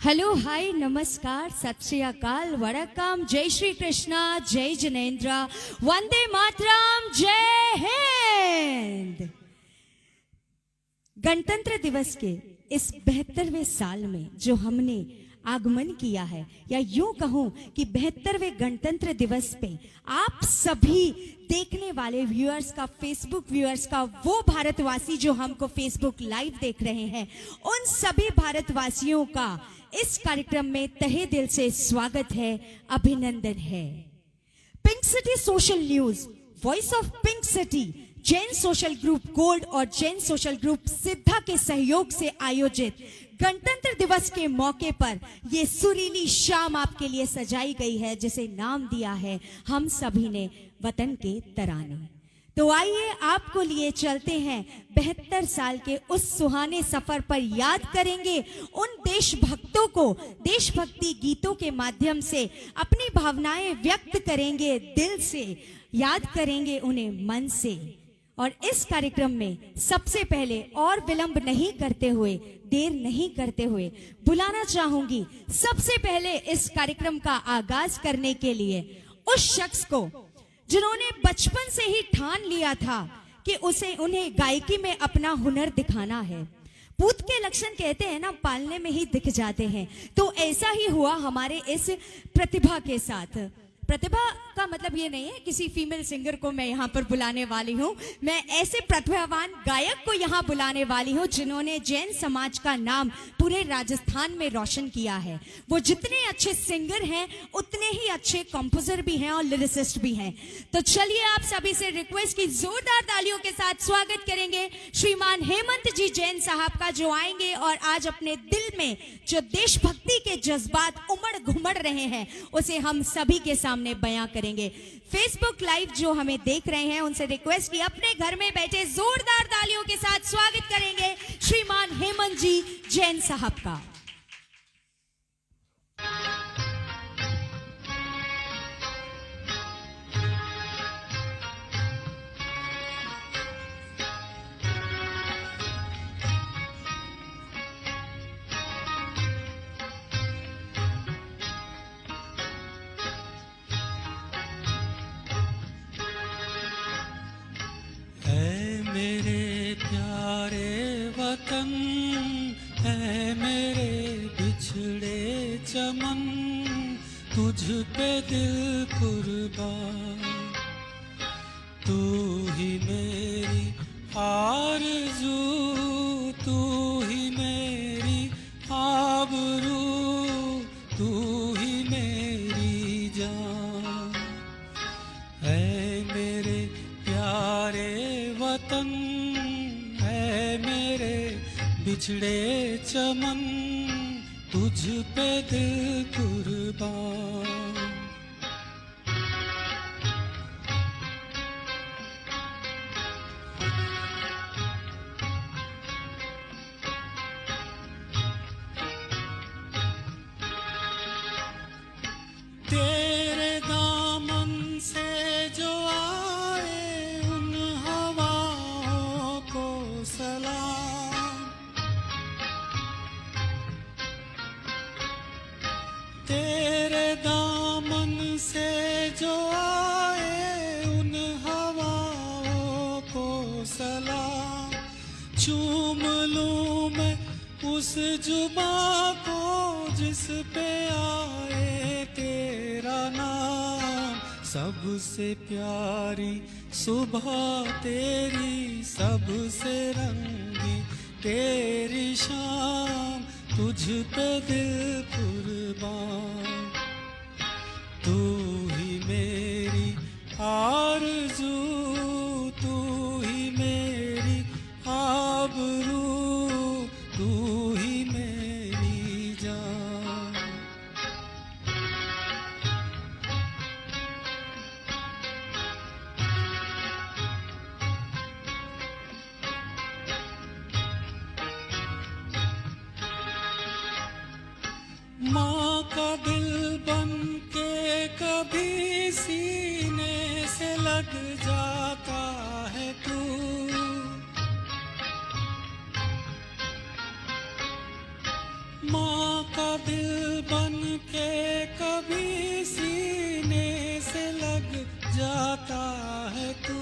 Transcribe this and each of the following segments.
Hello hi नमस्कार सत श्री अकाल वड़कम जय श्री कृष्णा जय जनेन्द्र वंदे मातरम जय हिंद। गणतंत्र दिवस के इस 72वें साल में जो हमने आगमन किया है, या यूं कहूं कि 72वें गणतंत्र दिवस पे आप सभी देखने वाले व्यूअर्स का, फेसबुक व्यूअर्स का, वो भारतवासी जो हमको फेसबुक लाइव देख रहे हैं, उन सभी भारतवासियों का इस कार्यक्रम में तहे दिल से स्वागत है, अभिनंदन है। Pink city social news, voice of Pink city, Jain social group gold और जैन सोशल ग्रुप सिद्धा के सहयोग से आयोजित गणतंत्र दिवस के मौके पर ये सुरीली शाम आपके लिए सजाई गई है, जिसे नाम दिया है हम सभी ने वतन के तराने। तो आइए आपको लिए चलते हैं 72 साल के उस सुहाने सफर पर, याद करेंगे उन देशभक्तों को, देशभक्ति गीतों के माध्यम से अपनी भावनाएं व्यक्त करेंगे, दिल से याद करेंगे उन्हें मन से। और इस कार्यक्रम में सबसे पहले और विलंब नहीं करते हुए, देर नहीं करते हुए बुलाना चाहूंगी सबसे पहले इस कार्यक्रम का आगाज करने के लिए उस शख्स को जिन्होंने बचपन से ही ठान लिया था कि उन्हें गायकी में अपना हुनर दिखाना है। पूत के लक्षण कहते हैं ना, पालने में ही दिख जाते हैं। तो ऐसा ही हुआ हमारे इस प्रतिभा के साथ। प्रतिभा का मतलब ये नहीं है किसी फीमेल सिंगर को मैं यहाँ पर बुलाने वाली हूँ, मैं ऐसे प्रतिभावान गायक को यहाँ बुलाने वाली हूँ जिन्होंने जैन समाज का नाम पूरे राजस्थान में रोशन किया है। वो जितने अच्छे सिंगर हैं उतने ही अच्छे कंपोजर भी हैं और लिरिसिस्ट भी हैं। तो चलिए आप सभी से रिक्वेस्ट की जोरदार तालियों के साथ स्वागत करेंगे श्रीमान हेमंत जी जैन साहब का, जो आएंगे और आज अपने दिल में जो देशभक्ति के जज्बात उमड़ घुमड़ रहे हैं उसे हम सभी के सामने बयां करेंगे। फेसबुक लाइव जो हमें देख रहे हैं उनसे रिक्वेस्ट की अपने घर में बैठे जोरदार तालियों के साथ स्वागत करेंगे श्रीमान हेमंत जी जैन साहब का। मेरे प्यारे वतन है, मेरे बिछड़े चमन, तुझ पे दिल कुर्बान। तू ही मेरी आरज़ू, तू ही मेरी आबरू, तू ही मेरी जान है। मेरे प्यारे वतन है, मेरे बिछड़े चमन, तुझ पे दिल कुर्बान। तेरे दामन से जो आए उन हवाओं को सलाम, तेरे दामन से जो आए उन हवाओं को सलाम। चूम लूं मैं उस जुबां को जिस पे आए तेरा नाम। सबसे प्यारी सुबह तेरी, सबसे रंगी तेरी शाम, तुझ पे दिल कुर्बान। तू ही मेरी आरज़ू, तू ही मेरी आबरू, तू ही मेरी जान। माँ का दिल बन के कभी सीने से लग जाता है तू, माँ का दिल के कभी सीने से लग जाता है तू,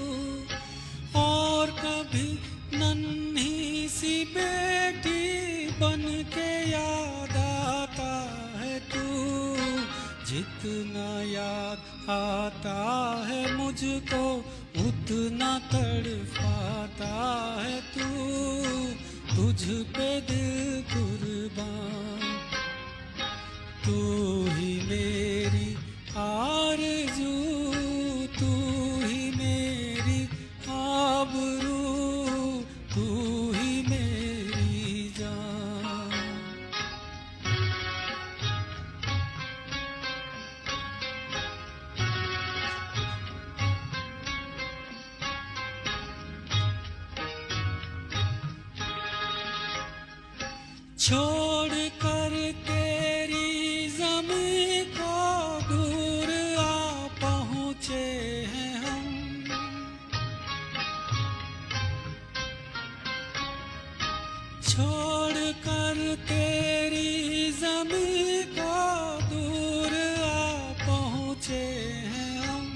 और कभी नन्ही सी बेटी बन के याद आता है तू। जितना याद आता है मुझको उतना तड़पाता है तू। तुझ पे दिल कुर्बान, तू ही मेरी आरज़ू, तू ही मेरी आबरू, तू ही मेरी जान। छोड़ कर तेरी ज़मीं को दूर आ पहुँचे हैं हम। छोड़ कर तेरी ज़मीं को दूर आ पहुँचे हैं हम।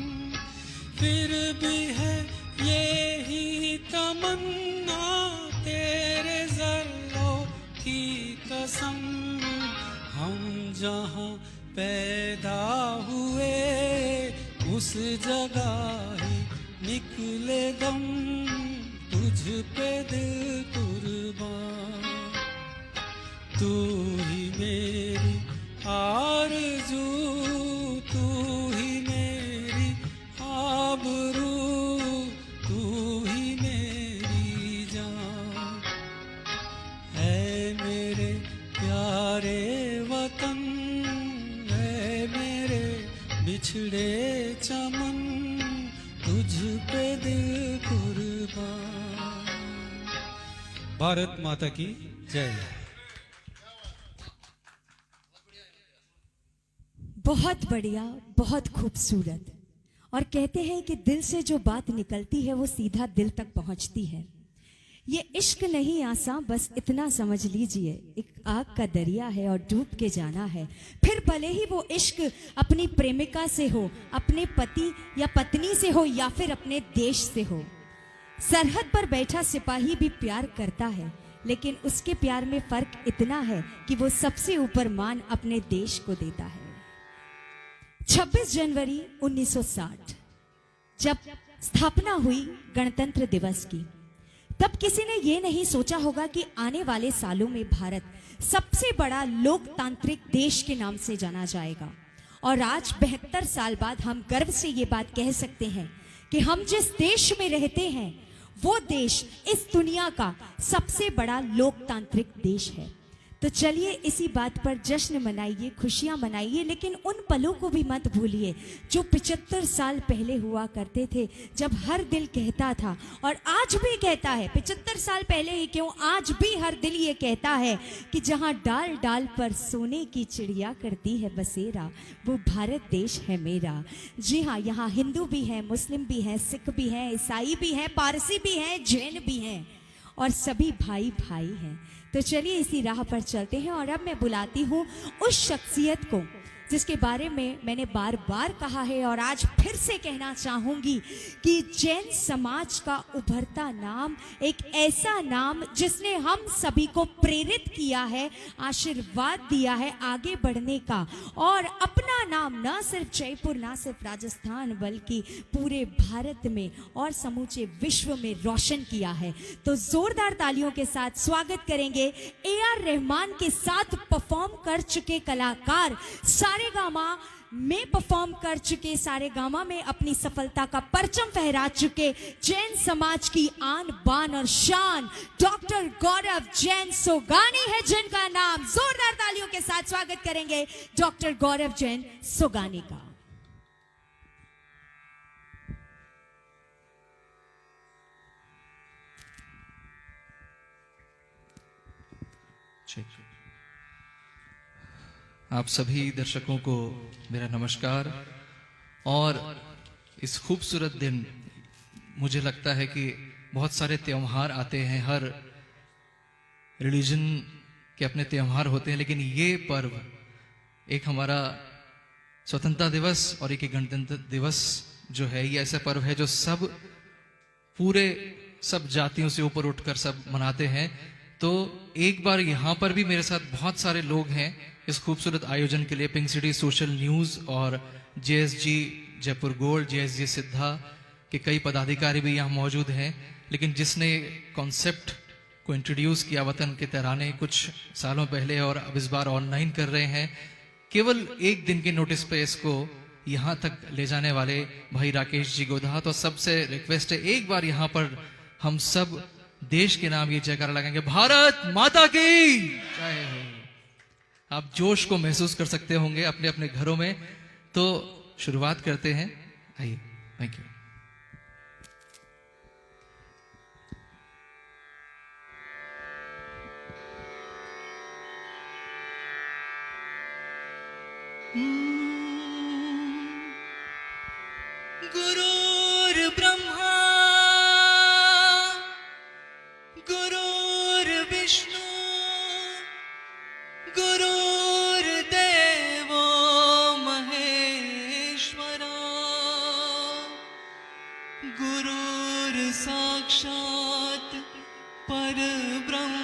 फिर भी है यही तमन्ना तेरे ज़र्रों की कसम, हम जहाँ पैदा हुए उस जगह ही निकले दम। तुझ पे दिल कुर्बान, तू ही मेरी आरज़ू, तू ही मेरी आबरू, तू ही मेरी जान। ऐ मेरे प्यारे वतन, ऐ मेरे बिछड़े चमन, तुझ पे दिल कुर्बान। भारत माता की जय। बहुत बढ़िया, बहुत खूबसूरत। और कहते हैं कि दिल से जो बात निकलती है वो सीधा दिल तक पहुंचती है। ये इश्क नहीं आसान, बस इतना समझ लीजिए, एक आग का दरिया है और डूब के जाना है। फिर भले ही वो इश्क अपनी प्रेमिका से हो, अपने पति या पत्नी से हो, या फिर अपने देश से हो। सरहद पर बैठा सिपाही भी प्यार करता है, लेकिन उसके प्यार में फर्क इतना है कि वो सबसे ऊपर मान अपने देश को देता है। 26 जनवरी 1960 जब स्थापना हुई गणतंत्र दिवस की, तब किसी ने ये नहीं सोचा होगा कि आने वाले सालों में भारत सबसे बड़ा लोकतांत्रिक देश के नाम से जाना जाएगा। और आज 72 साल बाद हम गर्व से ये बात कह सकते हैं कि हम जिस देश में रहते हैं वो देश इस दुनिया का सबसे बड़ा लोकतांत्रिक देश है। तो चलिए इसी बात पर जश्न मनाइए, खुशियां मनाइए, लेकिन उन पलों को भी मत भूलिए जो 75 साल पहले हुआ करते थे, जब हर दिल कहता था और आज भी कहता है। 75 साल पहले ही क्यों, आज भी हर दिल ये कहता है कि जहां डाल डाल पर सोने की चिड़िया करती है बसेरा, वो भारत देश है मेरा। जी हाँ, यहाँ हिंदू भी हैं, मुस्लिम भी हैं, सिख भी हैं, ईसाई भी हैं, पारसी भी हैं, जैन भी हैं, और सभी भाई भाई हैं। तो चलिए इसी राह पर चलते हैं। और अब मैं बुलाती हूँ उस शख्सियत को जिसके बारे में मैंने बार बार कहा है और आज फिर से कहना चाहूंगी कि जैन समाज का उभरता नाम, एक ऐसा नाम जिसने हम सभी को प्रेरित किया है, आशीर्वाद दिया है आगे बढ़ने का, और अपना नाम न सिर्फ जयपुर, न सिर्फ राजस्थान, बल्कि पूरे भारत में और समूचे विश्व में रोशन किया है। तो जोरदार तालियों के साथ स्वागत करेंगे AR रहमान के साथ परफॉर्म कर चुके कलाकार, सारेगामा में परफॉर्म कर चुके, सारेगामा में अपनी सफलता का परचम फहरा चुके जैन समाज की आन बान और शान, डॉक्टर गौरव जैन सोगानी है जिनका नाम। जोरदार तालियों के साथ स्वागत करेंगे डॉक्टर गौरव जैन सोगानी का। आप सभी दर्शकों को मेरा नमस्कार। और इस खूबसूरत दिन, मुझे लगता है कि बहुत सारे त्योहार आते हैं, हर रिलीजन के अपने त्योहार होते हैं, लेकिन ये पर्व एक हमारा स्वतंत्रता दिवस और एक गणतंत्र दिवस जो है, ये ऐसा पर्व है जो सब जातियों से ऊपर उठकर सब मनाते हैं। तो एक बार यहाँ पर भी मेरे साथ बहुत सारे लोग हैं इस खूबसूरत आयोजन के लिए। पिंक सिटी सोशल न्यूज़ और जेएसजी जयपुर गोल्ड, जेएसजी सिद्धा के कई पदाधिकारी भी यहाँ मौजूद हैं। लेकिन जिसने कॉन्सेप्ट को इंट्रोड्यूस किया वतन के तराने कुछ सालों पहले, और अब इस बार ऑनलाइन कर रहे हैं, केवल एक दिन के नोटिस पे इसको यहाँ तक ले जाने वाले भाई राकेश जी गोधा। तो सबसे रिक्वेस्ट है, एक बार यहाँ पर हम सब देश के नाम ये जयकारा लगाएंगे, भारत माता की जय हो। आप जोश को महसूस कर सकते होंगे अपने अपने घरों में। तो शुरुआत करते हैं, आइए। Thank you. गुरुर्ब्रह्मा गुरुर्विष्णु गुरुर्देवो महेश्वरा गुरुर्साक्षात् परब्रह्म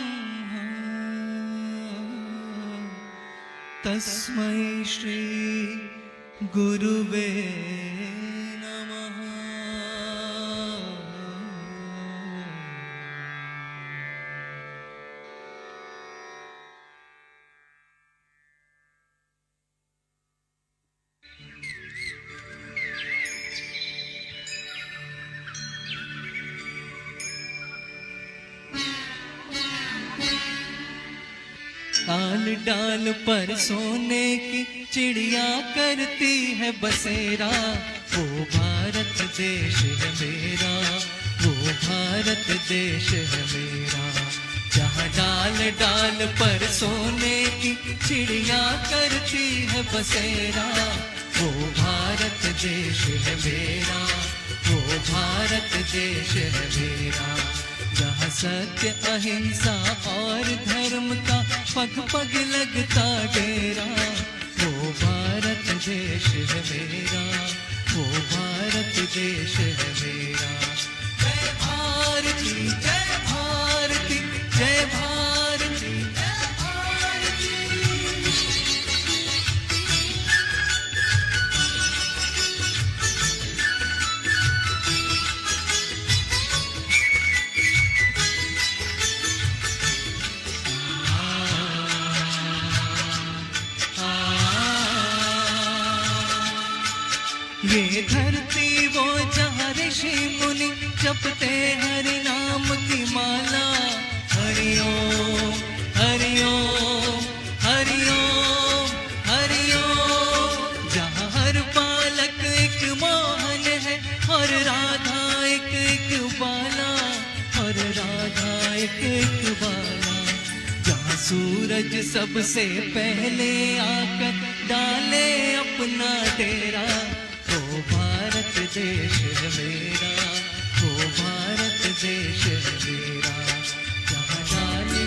तस्मै श्री गुरुवे नमः। डाल डाल पर सोने की चिड़िया करती है बसेरा, वो भारत देश है मेरा, वो भारत देश है मेरा। जहाँ डाल डाल पर सोने की चिड़िया करती है बसेरा, वो भारत देश है मेरा, वो भारत देश है मेरा। जहाँ सत्य अहिंसा और धर्म का पग पग लगता डेरा, वो भारत देश है मेरा, वो भारत देश है मेरा। जय भारती जय भारती जय भारती जय भारती। ये धरती वो जहाँ ऋषि मुनि जपते हरि नाम की माला। हरि ओम हरि ओम हरि ओम हरि ओम। जहाँ हर बालक एक मोहन है और राधा एक एक बाला, और राधा एक एक बाला। जहाँ सूरज सबसे पहले आकर डाले अपना डेरा, वो भारत देश है मेरा, वो भारत देश है मेरा। जहाँ डाले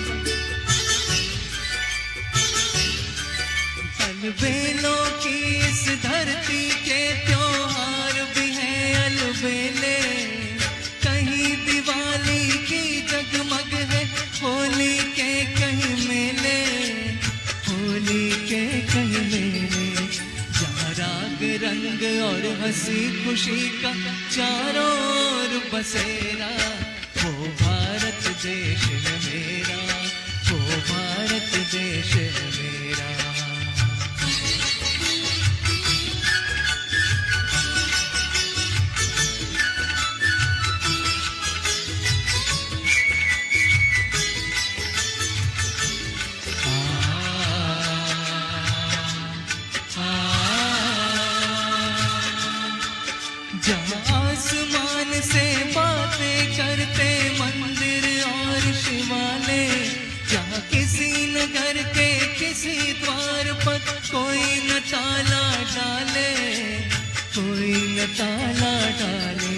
अलबेलों की इस धरती के त्योहार भी हैं अलबेले। कहीं दिवाली की जगमग है, होली के कहीं मेले, होली के कहीं मेले। जहाँ राग रंग और हंसी खुशी का चारों ओर बसेरा, वो भारत देश है मेरा, वो भारत देश है मेरा। जहाँ आसमान से बातें करते मंदिर और शिवालय, जहाँ किसी नगर के किसी द्वार पर कोई न ताला डाले, कोई न ताला डाले।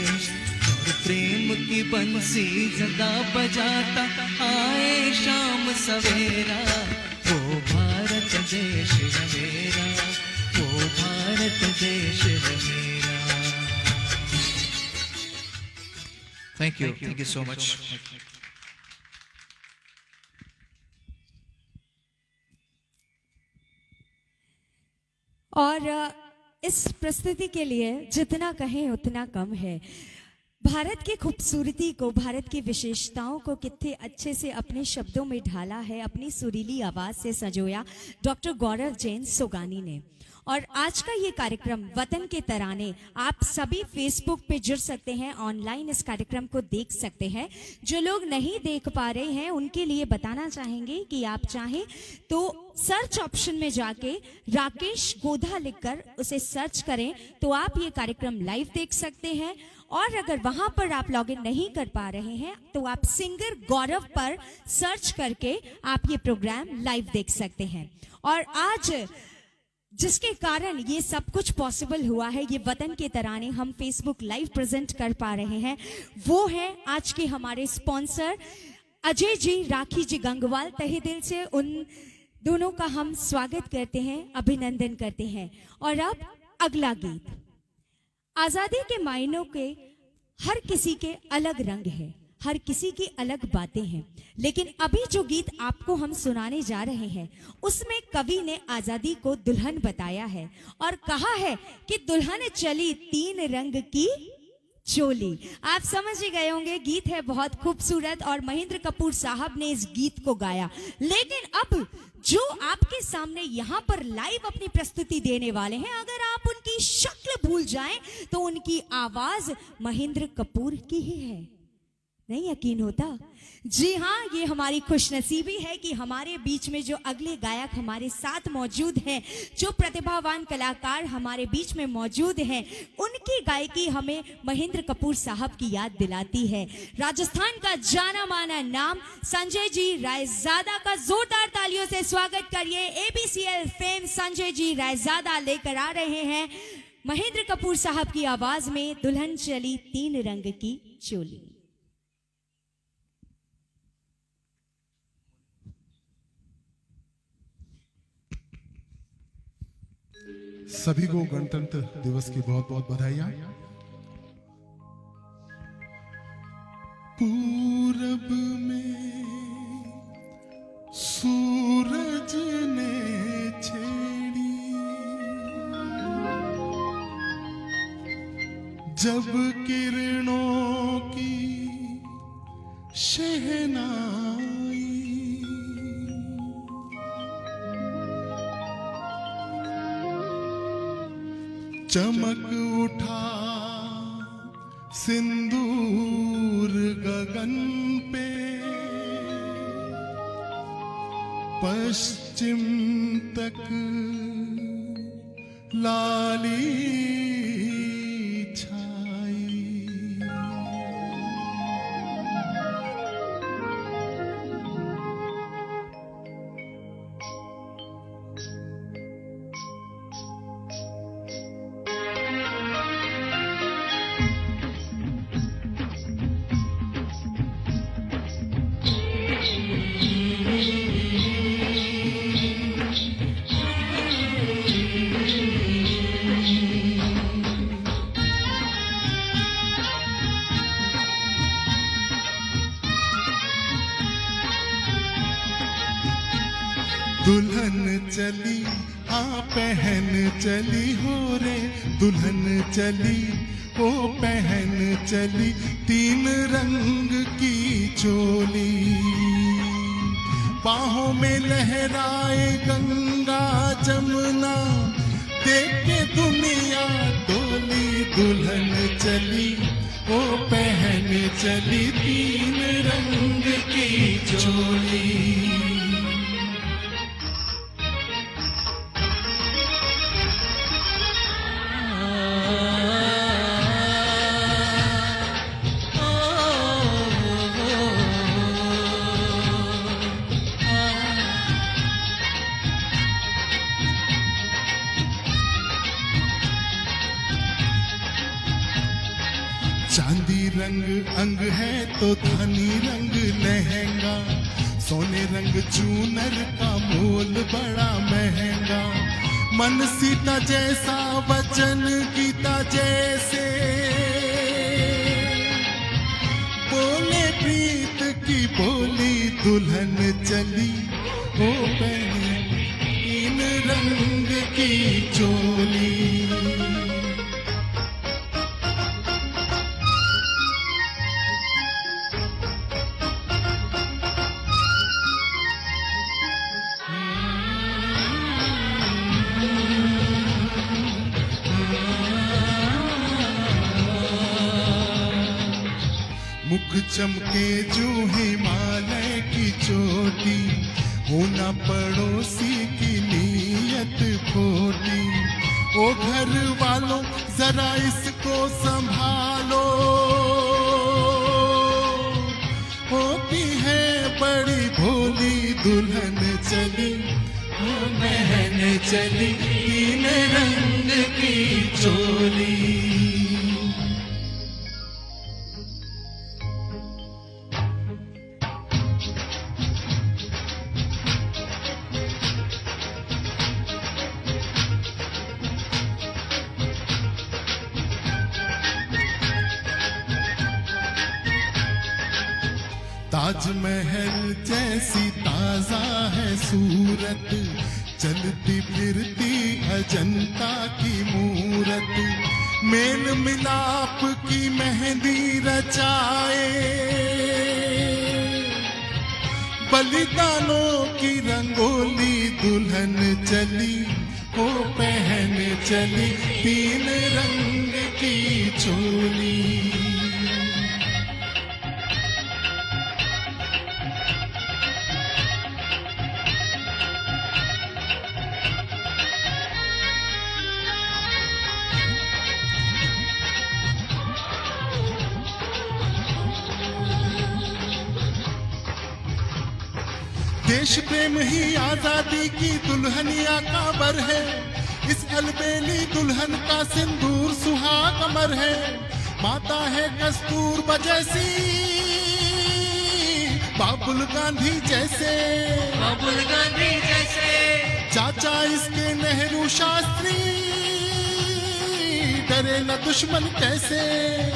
और प्रेम की बंसी सदा बजाता आए शाम सवेरा, वो भारत देश है मेरा, देश है मेरा। Thank you so much. और इस प्रस्तुति के लिए जितना कहें उतना कम है। भारत की खूबसूरती को, भारत की विशेषताओं को कितने अच्छे से अपने शब्दों में ढाला है, अपनी सुरीली आवाज से सजोया डॉक्टर गौरव जैन सोगानी ने। और आज का ये कार्यक्रम वतन के तराने, आप सभी फेसबुक पे जुड़ सकते हैं, ऑनलाइन इस कार्यक्रम को देख सकते हैं। जो लोग नहीं देख पा रहे हैं उनके लिए बताना चाहेंगे कि आप चाहें तो सर्च ऑप्शन में जाके राकेश गोधा लिखकर उसे सर्च करें तो आप ये कार्यक्रम लाइव देख सकते हैं। और अगर वहां पर आप लॉगिन नहीं कर पा रहे हैं तो आप सिंगर गौरव पर सर्च करके आप ये प्रोग्राम लाइव देख सकते हैं। और आज जिसके कारण ये सब कुछ पॉसिबल हुआ है, ये वतन के तराने हम फेसबुक लाइव प्रेजेंट कर पा रहे हैं, वो है आज के हमारे स्पॉन्सर अजय जी, राखी जी गंगवाल। तहे दिल से उन दोनों का हम स्वागत करते हैं, अभिनंदन करते हैं। और अब अगला गीत। आजादी के मायनों के हर किसी के अलग रंग है, हर किसी की अलग बातें हैं, लेकिन अभी जो गीत आपको हम सुनाने जा रहे हैं उसमें कवि ने आजादी को दुल्हन बताया है और कहा है कि दुल्हन चली 3 रंग की चोली। आप समझ ही गए होंगे, गीत है बहुत खूबसूरत और महेंद्र कपूर साहब ने इस गीत को गाया। लेकिन अब जो आपके सामने यहाँ पर लाइव अपनी प्रस्तुति देने वाले हैं, अगर आप उनकी शक्ल भूल जाएं तो उनकी आवाज महेंद्र कपूर की ही है। नहीं यकीन होता? जी हाँ, ये हमारी खुशनसीबी है कि हमारे बीच में जो अगले गायक हमारे साथ मौजूद हैं, जो प्रतिभावान कलाकार हमारे बीच में मौजूद हैं, उनकी गायकी हमें महेंद्र कपूर साहब की याद दिलाती है। राजस्थान का जाना माना नाम संजय जी रायजादा का जोरदार तालियों से स्वागत करिए। ABCL फेम संजय जी रायजादा लेकर आ रहे हैं महेंद्र कपूर साहब की आवाज में दुल्हन चली 3 रंग की चोली। सभी को गणतंत्र दिवस की बहुत बहुत बधाइयां। पूरब में सूरज ने छेड़ी, जब किरणों की शहनाई, चमक उठा सिंदूर गगन पे, पश्चिम तक लाली छाई। दुल्हन चली पहन चली हो रे, दुल्हन चली पहन चली 3 रंग की चोली। बाहों में लहराए गंगा जमुना, देख के दुनिया डोली। दुल्हन चली पहन चली 3 रंग की चोली। चांदी रंग अंग है तो धानी रंग लहंगा, सोने रंग चूनर का मोल बड़ा महंगा। मन सीता जैसा वचन गीता जैसे, बोले प्रीत की बोली दुल्हन चली, ओ पहने तीन रंग की चोली। मुख चमके जो हिमालय की चोटी, होना पड़ोसी की नीयत खोटी। ओ घर वालों जरा इसको संभालो, होती है बड़ी भोली दुल्हन चली, ओ बहन चली तीन रंग की चोली। ताजमहल जैसी ताजा है सूरत, चलती फिरती अजंता की मूरत। मेल मिलाप की मेहंदी रचाए, बलिदानों की रंगोली दुल्हन चली, हो पहन चली तीन रंग की चोली। देश प्रेम ही आजादी की दुल्हनिया का बर है, इस अलबेली दुल्हन का सिंदूर सुहाग अमर है। माता है कस्तूरबा जैसी, बाबुल गांधी जैसे, बाबुल गांधी जैसे, चाचा इसके नेहरू शास्त्री, डरे न दुश्मन कैसे,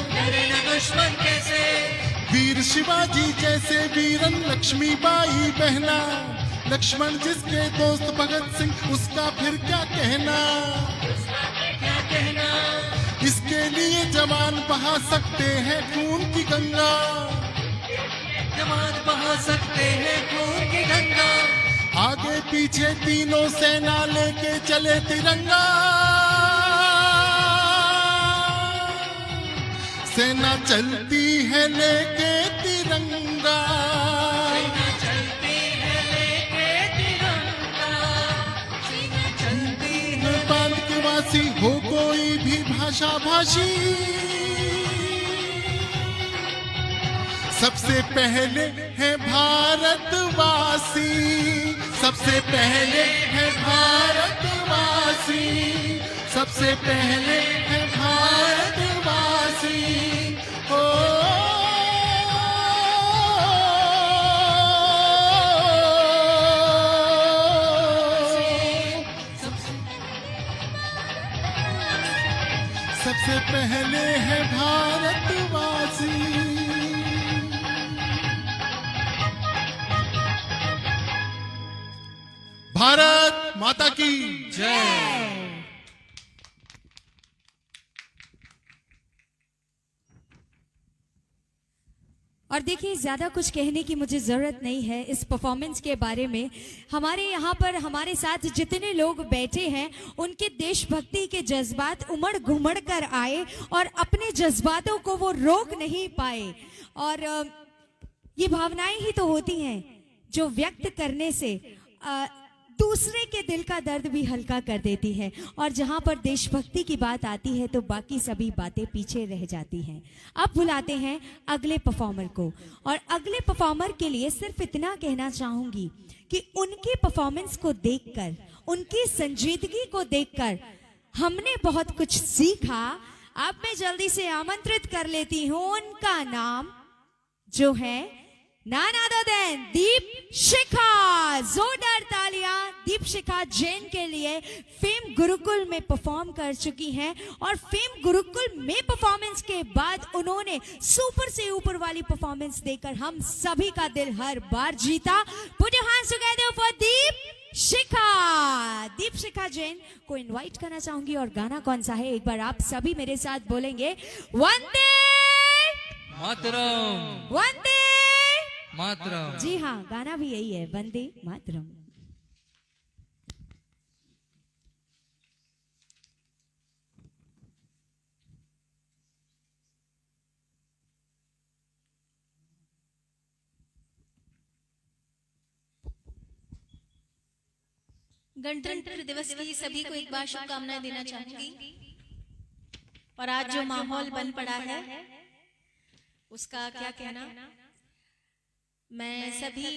डरे न दुश्मन कैसे। वीर शिवाजी जैसे वीरन लक्ष्मीबाई बहना, लक्ष्मण जिसके दोस्त भगत सिंह उसका फिर क्या कहना। क्या कहना, इसके लिए जवान बहा सकते हैं खून की गंगा, जवान बहा सकते हैं खून की गंगा। आगे पीछे तीनों सेना लेके चले तिरंगा, सेना चलती है लेके तिरंगा, सेना चलती है लेके तिरंगा, सेना चलती है। नेपाल के वासी हो कोई भी भाषा भाषी, सबसे पहले है भारतवासी, सबसे पहले है भारतवासी, सबसे पहले है भारतवासी। ओ सबसे पहले है भारतवासी। भारत माता की जय। और देखिए, ज्यादा कुछ कहने की मुझे जरूरत नहीं है इस परफॉर्मेंस के बारे में। हमारे यहाँ पर हमारे साथ जितने लोग बैठे हैं, उनके देशभक्ति के जज्बात उमड़ घुमड़ कर आए और अपने जज्बातों को वो रोक नहीं पाए। और ये भावनाएं ही तो होती हैं जो व्यक्त करने से दूसरे के दिल का दर्द भी हल्का कर देती है। और जहां पर देशभक्ति की बात आती है तो बाकी सभी बातें पीछे रह जाती हैं। अब बुलाते हैं अगले परफॉर्मर को, और अगले परफॉर्मर के लिए सिर्फ इतना कहना चाहूंगी कि उनके परफॉर्मेंस को देखकर, उनकी संजीदगी को देखकर हमने बहुत कुछ सीखा। अब मैं जल्दी से आमंत्रित कर लेती हूं उनका नाम, जो है none other than दीप शिखा। जोरदार तालियां दीप शिखा जैन के लिए, फेम गुरुकुल में परफॉर्म कर चुकी हैं और फेम गुरुकुल में परफॉर्मेंस के बाद उन्होंने सुपर से ऊपर वाली परफॉर्मेंस देकर हम सभी का दिल हर बार जीता। Put your hands together for Deep Shikha Jain को इनवाइट करना चाहूंगी। और गाना कौन सा है, एक बार आप सभी मेरे साथ बोलेंगे, वंदे मातरम, वंदे मातरम। जी हाँ, गाना भी यही है, वंदे मातरम। गणतंत्र दिवस की सभी को एक बार शुभकामनाएं देना चाहूंगी। और आज जो माहौल बन पड़ा है उसका क्या कहना। मैं सभी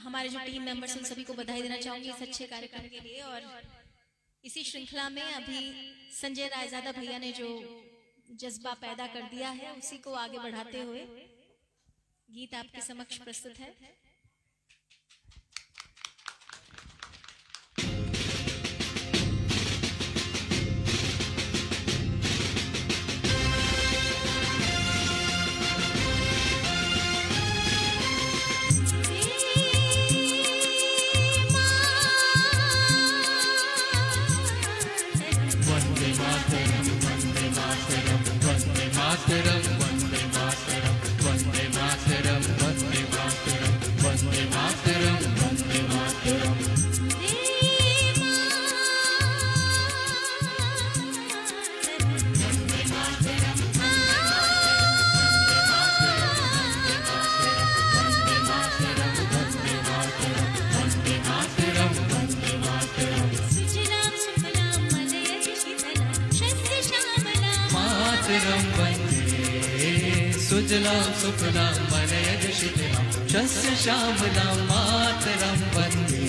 हमारे जो टीम मेंबर्स हैं सभी को बधाई देना चाहूंगी इस अच्छे कार्यक्रम के लिए। और इसी श्रृंखला में अभी संजय रायजादा भैया ने जो जज्बा पैदा कर दिया है उसी को आगे बढ़ाते हुए गीत आपके समक्ष प्रस्तुत है। सुजलां सुफलां मलयज शीतलां शस्य श्यामलां मातरं वन्दे।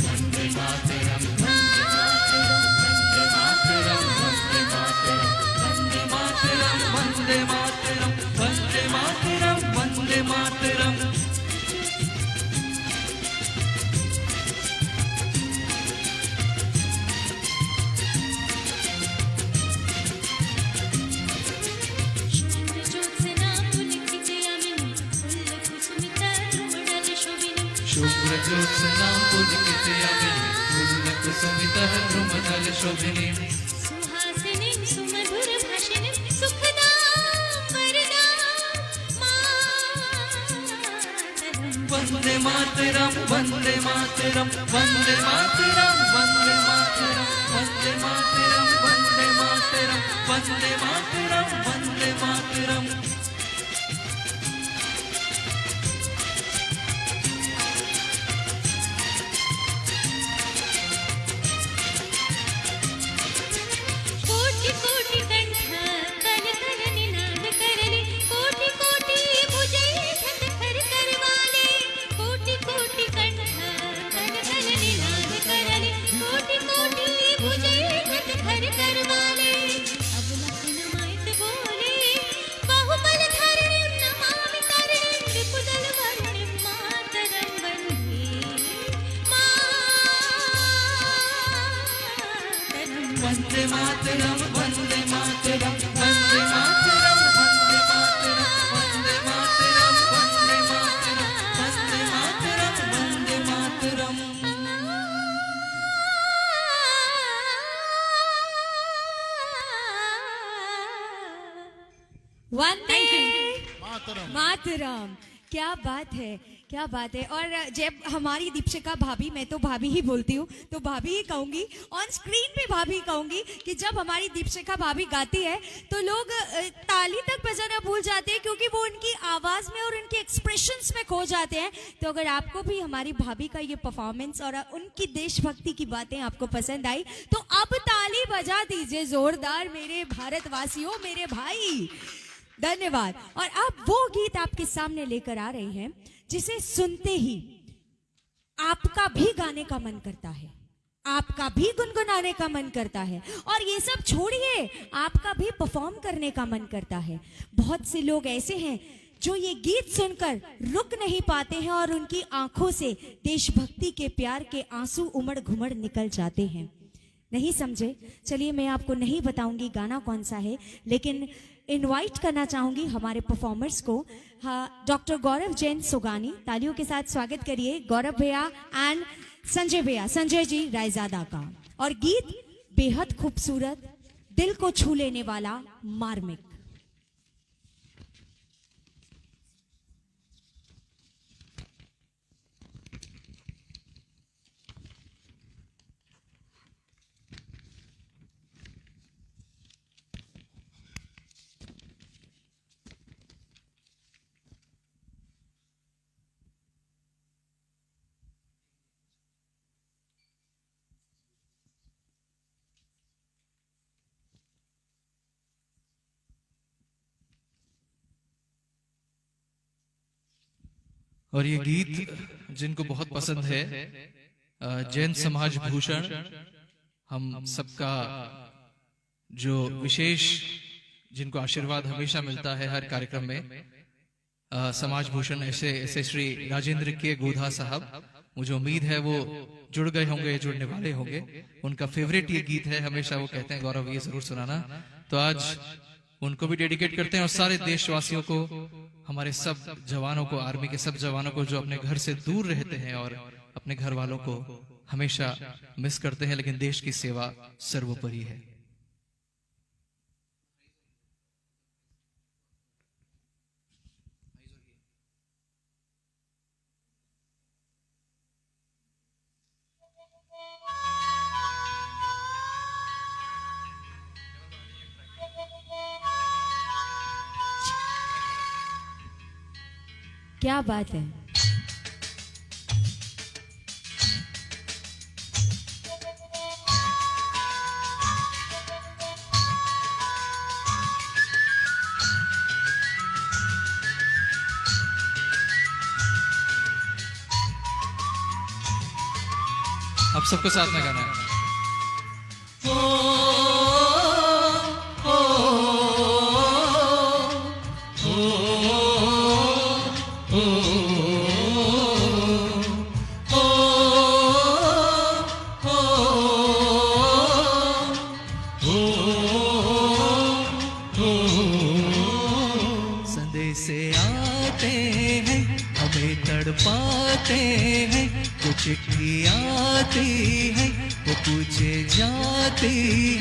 वन्दे मातरं, वन्दे मातरं, वन्दे मातरं, वन्दे मातरं, वन्दे मातरं, वन्दे मातरं। शुभ्र ज्योत्स्ना पुलकितयामिनीं फुल्लकुसुमितः द्रुमदल शोभिनीं सुहासिनीं सुमधुर भाषिणीं सुखदां वरदां मातरं। वन्दे मातरं, वन्दे मातरं, वन्दे मातरं, वन्दे मातरं, वन्दे मातरं, वन्दे मातरं, वन्दे मातरं, वन्दे मातरं। कोटि कोटि कंठ कल कल निनाद करले कोटि कोटि भुजै धत कर करवाले। कोटि कोटि कंठ कल कल निनाद करले कोटि कोटि भुजै धत कर करवाले। अब लखन माइत बोले बाहुबल धरणिं नमामि तरणिं विपुदल वर्णिं मातरं वन्दे मातरं। वन्दे मातरं, वन्दे मातरं, वन्दे मातरं, वन्दे मातरं, वन्दे मातरं, वन्दे मातरं, वन्दे मातरं, वन्दे मातरं। वंदे मातरम। मातरम। क्या बात है, क्या बात है। और जब हमारी दीपशिखा भाभी, मैं तो भाभी ही बोलती हूँ, तो भाभी ही कहूंगी, ऑन स्क्रीन भी भाभी कहूंगी कि जब हमारी दीपशिखा भाभी गाती है तो लोग ताली तक बजाना भूल जाते हैं क्योंकि वो उनकी आवाज में और उनके एक्सप्रेशंस में खो जाते हैं। तो अगर आपको भी हमारी भाभी का ये परफॉर्मेंस और उनकी देशभक्ति की बातें आपको पसंद आई तो अब ताली बजा दीजिए जोरदार मेरे भारतवासियों, मेरे भाई। धन्यवाद। और अब वो गीत आपके सामने लेकर आ रहे हैं जिसे सुनते ही आपका भी गाने का मन करता है, आपका भी गुनगुनाने का मन करता है, और ये सब छोड़िए आपका भी परफॉर्म करने का मन करता है। बहुत से लोग ऐसे हैं जो ये गीत सुनकर रुक नहीं पाते हैं और उनकी आंखों से देशभक्ति के प्यार के आंसू उमड़ घुमड़ निकल जाते हैं। नहीं समझे? चलिए मैं आपको नहीं बताऊंगी गाना कौन सा है, लेकिन इनवाइट करना चाहूंगी हमारे परफॉर्मर्स को। हाँ, डॉक्टर गौरव जैन सुगानी, तालियों के साथ स्वागत करिए गौरव भैया एंड संजय भैया, संजय जी रायजादा का। और गीत बेहद खूबसूरत, दिल को छू लेने वाला, मार्मिक। और ये गीत जिनको बहुत पसंद है, जैन समाज भूषण, हम सबका जो विशेष जिनको आशीर्वाद हमेशा मिलता है हर कार्यक्रम में, समाज भूषण ऐसे श्री राजेंद्र के गोधा साहब, मुझे उम्मीद है वो जुड़ गए होंगे, जुड़ने वाले होंगे। उनका फेवरेट ये गीत है, हमेशा वो कहते हैं गौरव ये जरूर सुनाना। तो आज उनको भी डेडिकेट करते हैं और सारे देशवासियों को, हमारे सब जवानों को, आर्मी के सब जवानों को जो अपने घर से दूर रहते हैं और अपने घर वालों को हमेशा मिस करते हैं, लेकिन देश की सेवा सर्वोपरि है। क्या बात है। आप सबको साथ में गाना है। संदेशे आते हैं, हमें तड़पाते हैं, जो चिट्ठी आती है वो पूछे जाती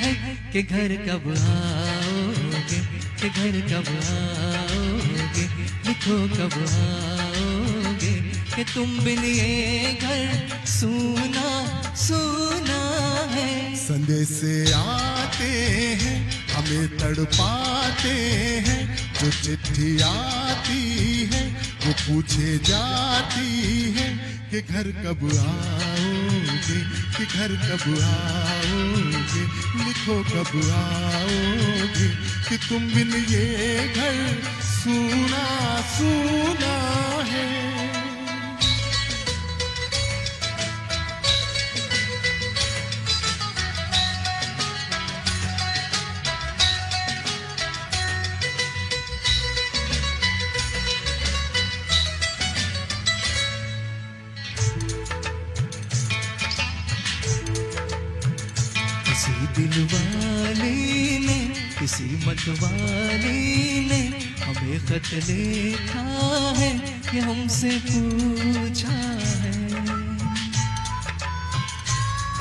है कि घर कब आओगे, कि घर कब आओगे, लिखो कब आओगे, कि तुम बिन ये घर सूना सूना है। संदेशे आते हैं, हमें तड़पाते हैं, जो चिट्ठी आती है वो पूछे जाती है कि घर कब आओगे, कि घर कब आओगे, लिखो कब आओगे, कि तुम बिन ये घर सूना सूना है। किसी दिलवाली ने, किसी मतवाली ने हमें खत लिखा है, ये हमसे पूछा है।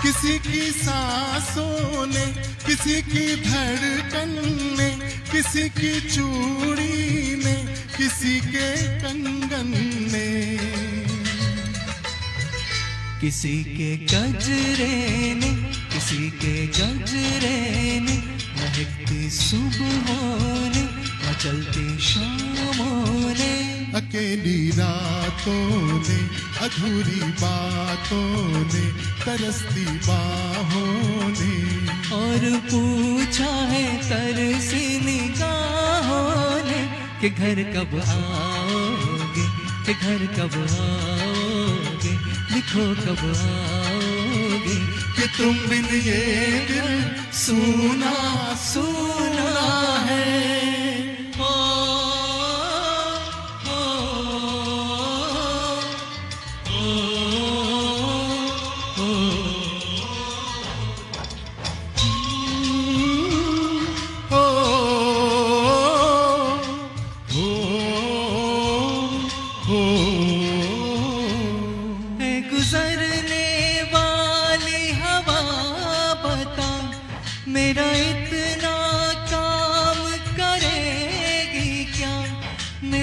किसी की सांसों ने, किसी की धड़कन ने, किसी की चूड़ी ने, किसी के कंगन ने, किसी के गजरे ने, किसी के गजरे ने, महकती सुबहों ने, मचलती शामों ने, अकेली रातों ने, अधूरी बातों ने, तरसती बाहों ने, और पूछा है तरसी निगाहों ने कि घर कब आओगे, कि घर कब आओगे, लिखो कब आओगे, कि तुम बिन ये दिल सूना सूना है। ओ,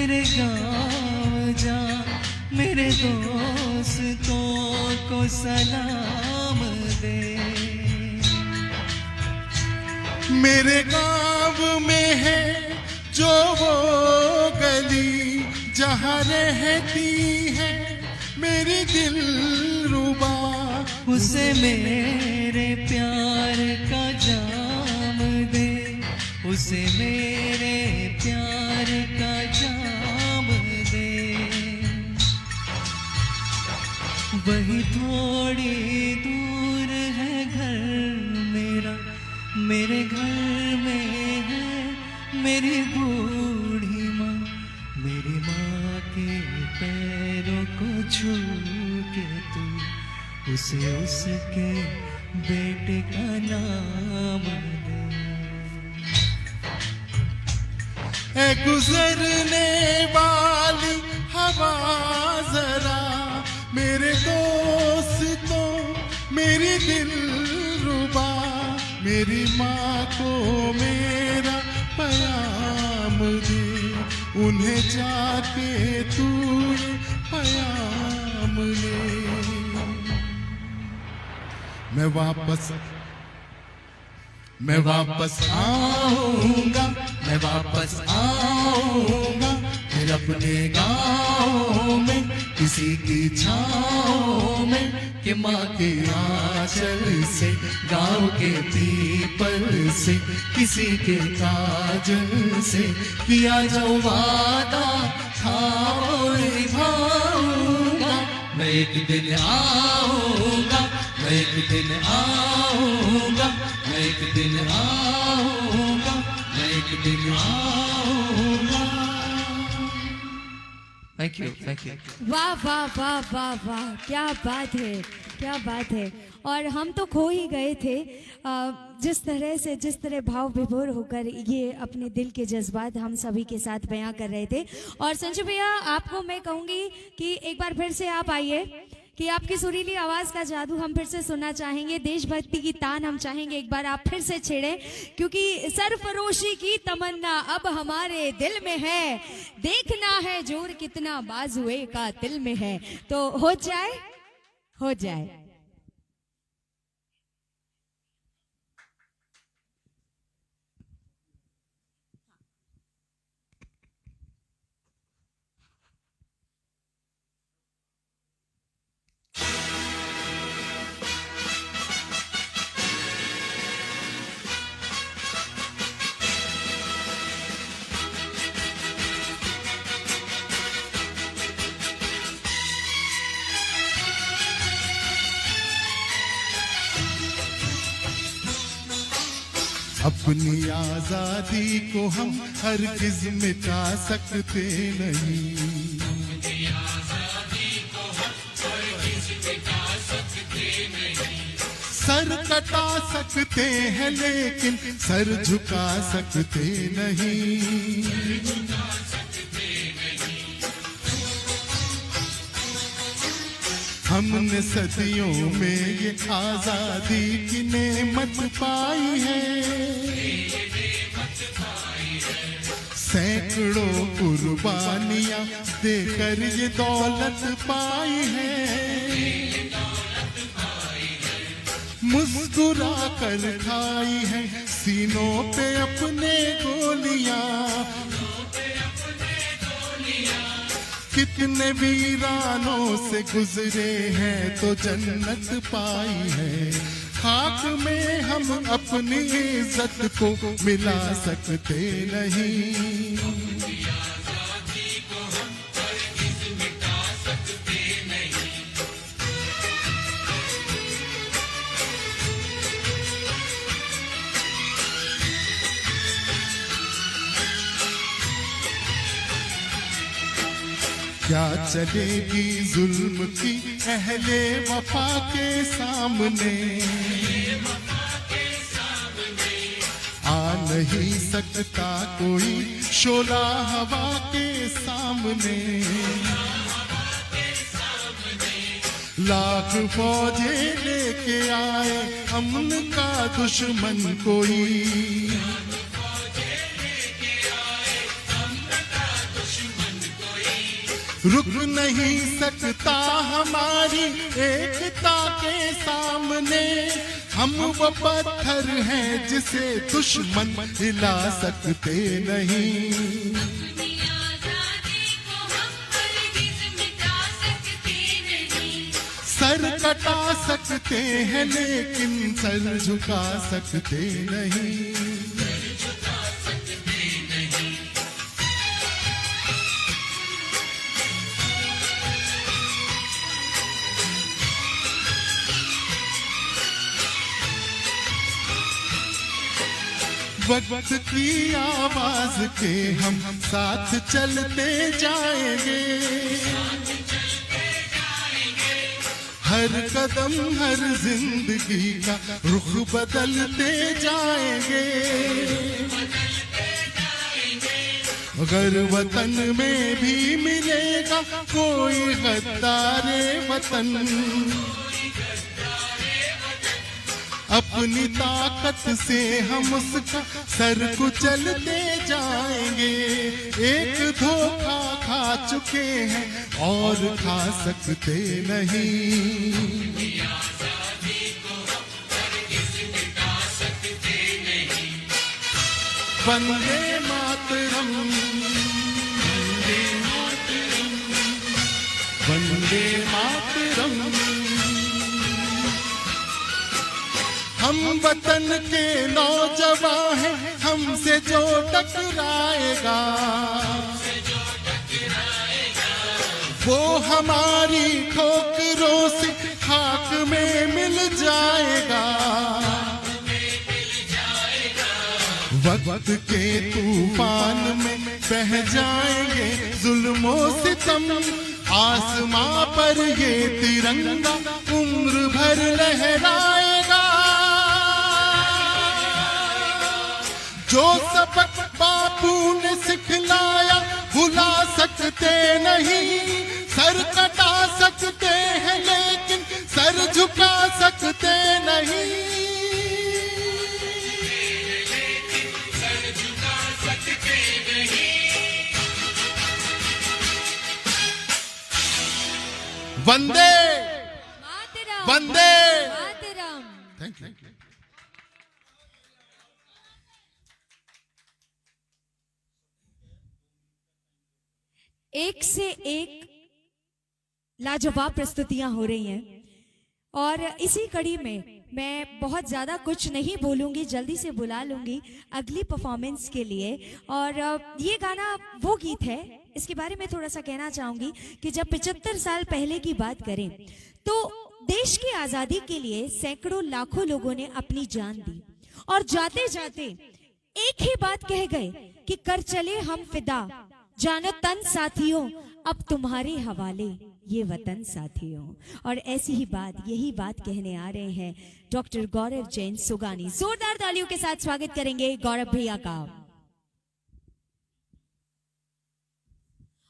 मेरे गाँव जा, मेरे दोस्तों को सलाम दे। मेरे गांव में है जो वो गली जहाँ रहती है मेरी दिलरुबा, उसे मेरे प्यार का जाम दे, उसे मेरे प्यार का जाम दे। वही थोड़ी दूर है घर मेरा, मेरे घर में है मेरी बूढ़ी माँ, मेरी माँ के पैरों को छू के तू उसे उसके बेटे का नाम दे। है गुजरने वाली हवा जरा मेरे दोस्तों मेरी दिलरुबा, मेरी माँ को मेरा पयाम दे, उन्हें जाके तू ये पयाम ले। मैं वापस आऊंगा, मैं वापस आऊंगा फिर अपने गाँव में किसी की छाँव में, कि माँ के आंचल से गाँव के पीपल से किसी के काजल से किया जो वादा था वो निभाऊंगा। मैं एक दिन आऊंगा, मैं एक दिन आऊंगा, मैं एक दिन आऊंगा, मैं एक दिन आऊंगा। Thank you, thank you. वाह वाह वाह वाह वाह, क्या बात है, क्या बात है। और हम तो खो ही गए थे जिस तरह भाव विभोर होकर ये अपने दिल के जज्बात हम सभी के साथ बयां कर रहे थे। और संजू भैया, आपको मैं कहूँगी कि एक बार फिर से आप आइए, कि आपकी सुरीली आवाज़ का जादू हम फिर से सुनना चाहेंगे, देशभक्ति की तान हम चाहेंगे एक बार आप फिर से छेड़ें, क्योंकि सरफरोशी की तमन्ना अब हमारे दिल में है, देखना है जोर कितना बाजुए का दिल में है। तो हो जाए, हो जाए। अपनी आजादी को हम हरगिज मिटा सकते नहीं, सर कटा सकते हैं लेकिन सर झुका सकते नहीं। हमने सदियों में ये आजादी की नेमत पाई है, सैकड़ों कुर्बानियां देकर ये दौलत पाई है। मुस्कुरा कर खाई है सीनों पे अपने गोलियां, कितने वीरानों से गुजरे हैं तो जन्नत पाई है। खाक में हम अपनी इज्जत को मिला सकते नहीं। क्या चलेगी जुल्म की अहले वफा के सामने, आ नहीं सकता कोई शोला हवा के सामने। लाख फौजे लेके आए अमन का दुश्मन कोई, रुक नहीं सकता हमारी एकता के सामने। हम वो पत्थर हैं जिसे दुश्मन हिला सकते नहीं। सर कटा सकते हैं लेकिन सर झुका सकते नहीं। वक्त की आवाज के हम साथ चलते जाएंगे। हर कदम हर जिंदगी का रुख बदलते जाएंगे। अगर वतन में भी मिलेगा कोई गद्दारे वतन, अपनी ताकत से हम उसका सर कुचलते जाएंगे। एक धोखा खा चुके हैं और खा सकते नहीं। वंदे मातरम, वंदे मातरम, वंदे मातरम। हम वतन के नौजवान हैं, हमसे जो टकराएगा वो हमारी ठोकरों से खाक में मिल जाएगा। वक्त के तूफान में बह जाएंगे जुल्मों सितम। आसमां पर ये तिरंगा उम्र भर लहराएगा। जो सबक बापू ने सिखलाया भुला सकते नहीं। सर कटा सकते हैं लेकिन सर झुका सकते नहीं। वंदे वंदे थैंक यू। एक से एक लाजवाब प्रस्तुतियां हो रही हैं और इसी कड़ी में मैं बहुत ज्यादा कुछ नहीं बोलूंगी, जल्दी से बुला लूंगी अगली परफॉर्मेंस के लिए। और ये गाना वो गीत है, इसके बारे में थोड़ा सा कहना चाहूंगी कि जब 75 साल पहले की बात करें तो देश की आजादी के लिए सैकड़ों लाखों लोगों ने अपनी जान दी और जाते जाते एक ही बात कह गए कि कर चले हम फिदा, जानो तन साथियों अब तुम्हारे हवाले ये वतन साथियों। और ऐसी ही बात, यही बात कहने आ रहे हैं डॉक्टर गौरव जैन सुगानी। जोरदार तालियों के साथ स्वागत करेंगे गौरव भैया का।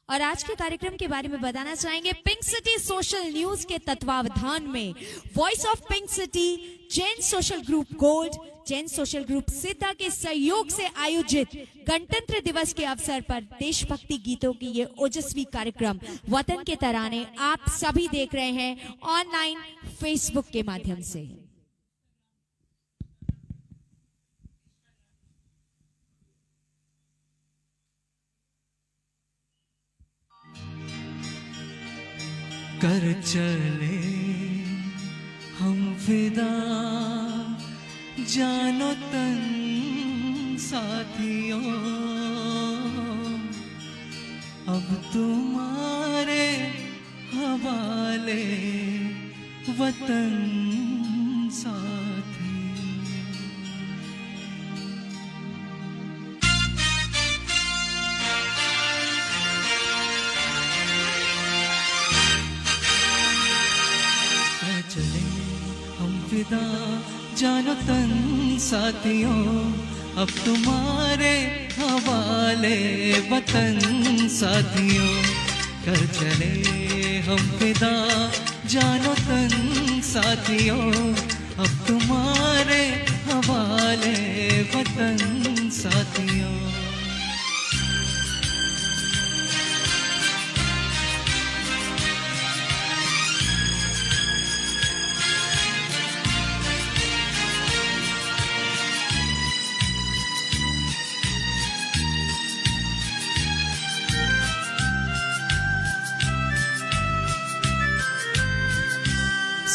और आज के कार्यक्रम के बारे में बताना चाहेंगे पिंक सिटी सोशल न्यूज के तत्वावधान में voice of Pink city, Jain social group gold, Jain social group सिद्धा के सहयोग से आयोजित गणतंत्र दिवस के अवसर पर देशभक्ति गीतों की ये ओजस्वी कार्यक्रम वतन के तराने आप सभी देख रहे हैं ऑनलाइन फेसबुक के माध्यम से। कर चले हम फिदा, जानो तन साथियों अब तुम्हारे हवाले वतन साथी। चले हम फिदा, जानो तन साथियों अब तुम्हारे हवाले वतन साथियों। कर चले हम फिदा, जानो तन साथियों अब तुम्हारे हवाले वतन साथियों।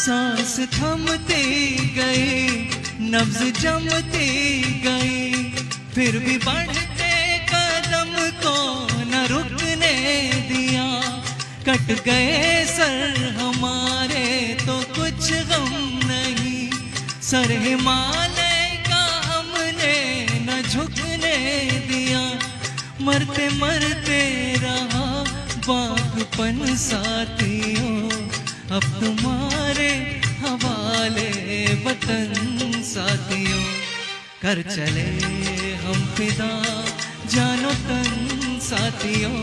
सांस थमते गए, नब्ज जमते गए, फिर भी बढ़ते कदम को न रुकने दिया। कट गए सर हमारे तो कुछ गम नहीं, सर हिमालय का हमने न झुकने दिया। मरते मरते रहा बागपन साथियों, अब तुम्हारे हवाले वतन साथियों। कर चले हम फिदा जानो तन साथियों,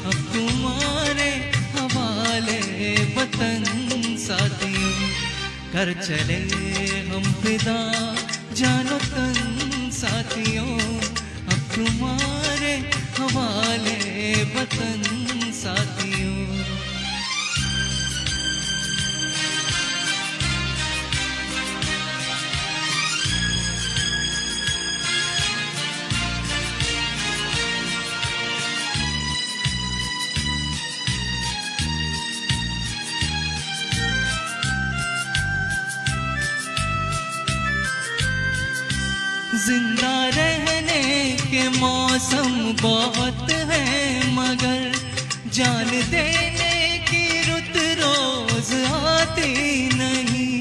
अब तुम्हारे हवाले वतन साथियों। कर चले हम फिदा जानो तन साथियों, अब तुम्हारे हवाले वतन साथियों। जिंदा रहने के मौसम बहुत है, मगर जान देने की रुत रोज आती नहीं।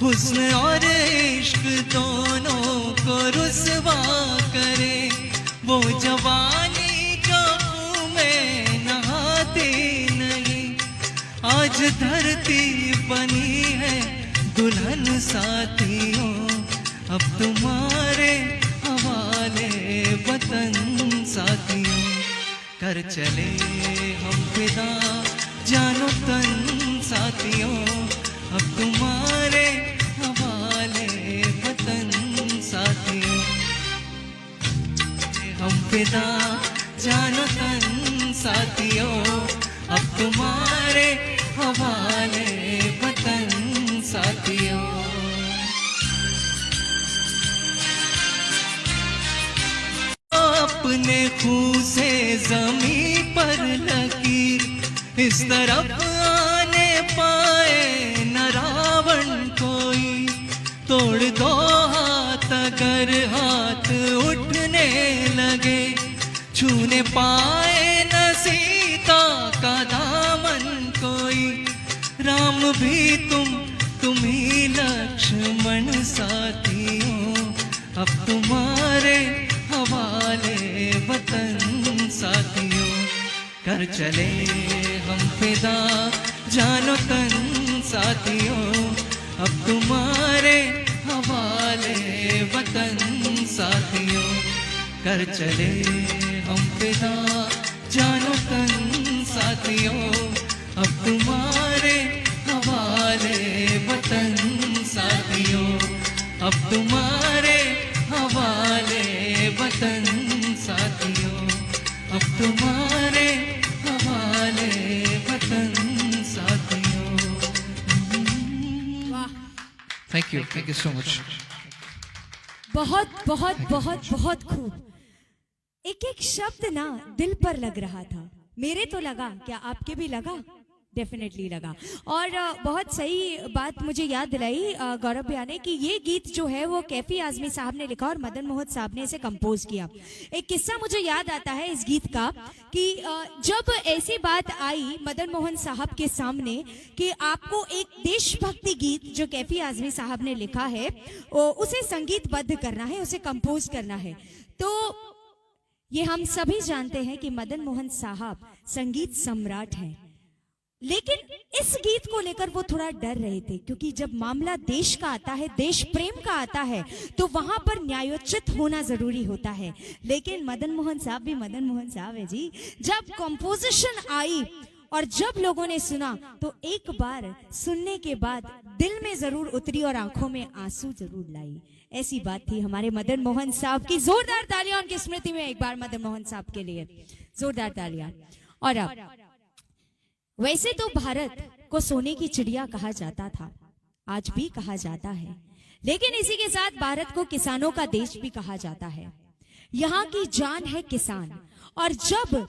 हुस्न और इश्क दोनों को रुसवा करे, वो जवानी जो मुँह में नहाती नहीं। आज धरती बनी है दुल्हन साथियों, अब तुम्हारे हवाले वतन साथियों। कर चले हम फिदा जानो तन साथियों, अब तुम्हारे हवाले वतन साथियों। हम फिदा जानो तन साथियों, अब तुम्हारे हवाले वतन साथियों। अपने खून से जमी पर लकीर इस तरफ आने पाए न रावण कोई। तोड़ दो हाथ अगर हाथ उठने लगे, छूने पाए न सीता का दामन कोई। राम भी तुम ही लक्ष्मण साथियों, अब तुम्हारे हवाले वतन साथियों। कर चले हम फिदा जानो तन साथियों, अब तुम्हारे हवाले वतन साथियों। कर चले हम फिदा जानो तन साथियों, अब तुम्हारे हवाले वतन साथियों। अब तुम्हारे हवाले वतन साथियों, अब तुम्हारे हवाले वतन साथियों। Thank you so much. बहुत बहुत बहुत बहुत खूब। एक एक शब्द ना दिल पर लग रहा था। मेरे तो लगा, क्या आपके भी लगा? डेफिनेटली लगा। और बहुत सही बात मुझे याद दिलाई गौरव भैया ने कि ये गीत जो है वो कैफी आजमी साहब ने लिखा और मदन मोहन साहब ने इसे कंपोज किया। एक किस्सा मुझे याद आता है इस गीत का कि जब ऐसी बात आई मदन मोहन साहब के सामने कि आपको एक देशभक्ति गीत जो कैफी आजमी साहब ने लिखा है उसे संगीतबद्ध करना है, उसे कंपोज करना है, तो ये हम सभी जानते हैं कि मदन मोहन साहब संगीत सम्राट हैं। लेकिन इस गीत को लेकर वो थोड़ा डर रहे थे, क्योंकि जब मामला देश का आता है, देश प्रेम का आता है, तो वहां पर न्यायोचित होना जरूरी होता है। लेकिन मदन मोहन साहब भी मदन मोहन साहब है जी। जब कंपोजिशन आई और जब लोगों ने सुना तो एक बार सुनने के बाद दिल में जरूर उतरी और आंखों में आंसू जरूर लाई। ऐसी बात थी हमारे मदन मोहन साहब की। जोरदार तालियां उनकी स्मृति में एक बार मदन मोहन साहब के लिए, जोरदार तालियां। और अब वैसे तो भारत को सोने की चिड़िया कहा जाता था, आज भी कहा जाता है, लेकिन इसी के साथ भारत को किसानों का देश भी कहा जाता है। यहाँ की जान है किसान, और जब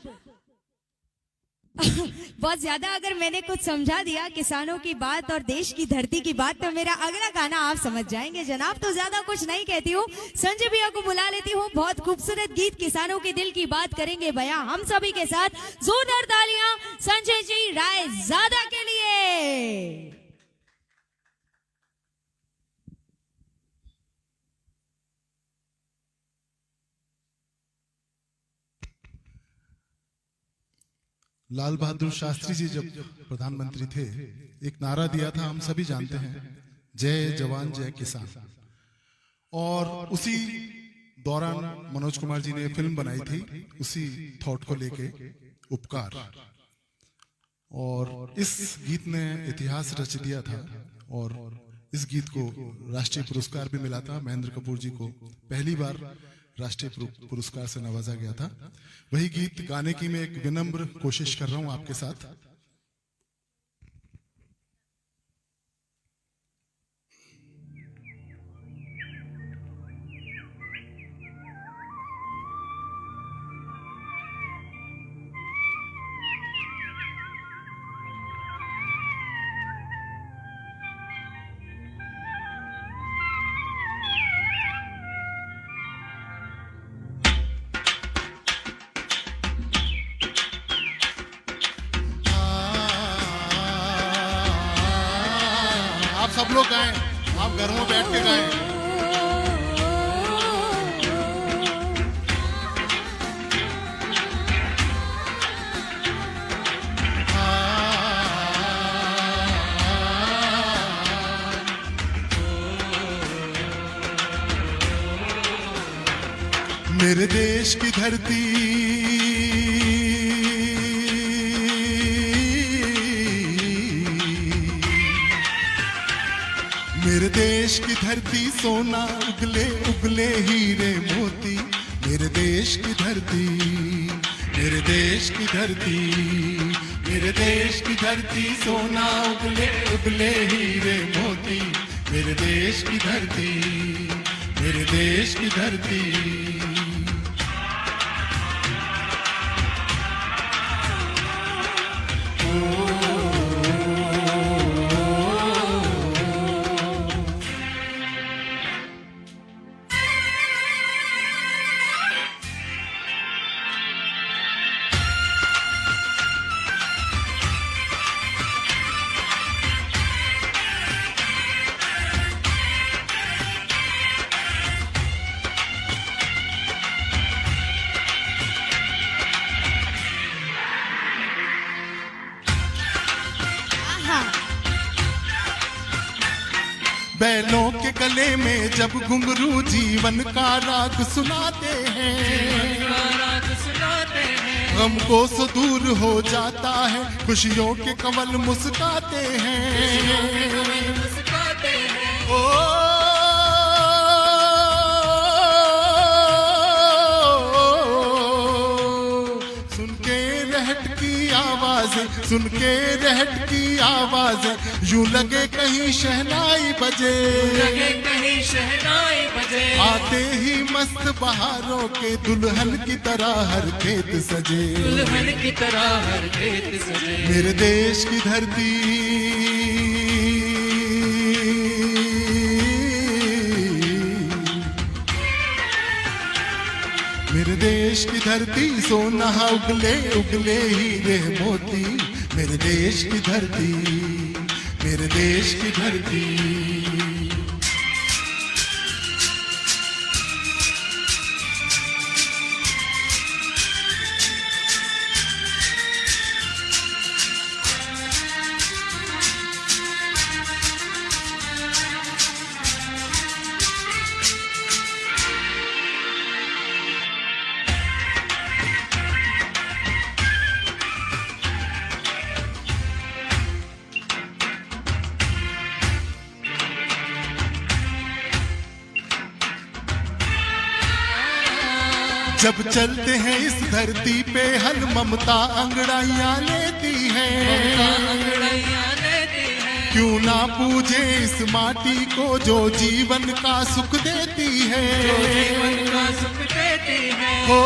बहुत ज्यादा अगर मैंने कुछ समझा दिया किसानों की बात और देश की धरती की बात, तो मेरा अगला गाना आप समझ जाएंगे जनाब। तो ज्यादा कुछ नहीं कहती हूँ, संजय भैया को बुला लेती हूँ। बहुत खूबसूरत गीत किसानों के दिल की बात करेंगे भैया हम सभी के साथ। जोरदार तालियां संजय जी रायजादा के लिए। लाल बहादुर शास्त्री जी जब प्रधानमंत्री थे, एक नारा दिया था, हम सभी जानते हैं, जय जवान जय किसान। और उसी दौरान मनोज कुमार जी ने फिल्म बनाई थी उसी थॉट को लेके, उपकार। और इस गीत ने इतिहास रच दिया था और इस गीत को राष्ट्रीय पुरस्कार भी मिला था। महेंद्र कपूर जी को पहली बार राष्ट्रीय पुरस्कार से नवाजा गया था। वही गीत गाने की मैं एक विनम्र कोशिश कर रहा हूं आपके साथ। आप सब लोग गाएं, आप घरों में बैठ के गाएं। मेरे देश की धरती मेरे देश की धरती सोना उगले उगले हीरे मोती। मेरे देश की धरती, मेरे देश की धरती, मेरे देश की धरती सोना उगले उगले हीरे मोती। मेरे देश की धरती, मेरे देश की धरती। बैलों के गले में जब घुंघरू जीवन का राग सुनाते हैं, गम को सो दूर हो जाता है, खुशियों के कमल मुस्काते हैं। ओ सुन के रहट की आवाज़ें, सुन के रहट की आवाज़ें, यूं लगे कहीं शहनाई बजे, कहीं शहनाई बजे। आते ही मस्त बहारों के दुल्हन की तरह हर खेत सजे, दुल्हन की तरह हर खेत सजे। मेरे देश की धरती, मेरे देश की धरती सोना उगले उगले हीरे मोती। मेरे देश की धरती, मेरे देश की धरती। जब चलते हैं इस धरती पे हल ममता अंगड़ाइयाँ लेती है, क्यों ना पूजे इस माटी को जो जीवन का सुख देती है, हो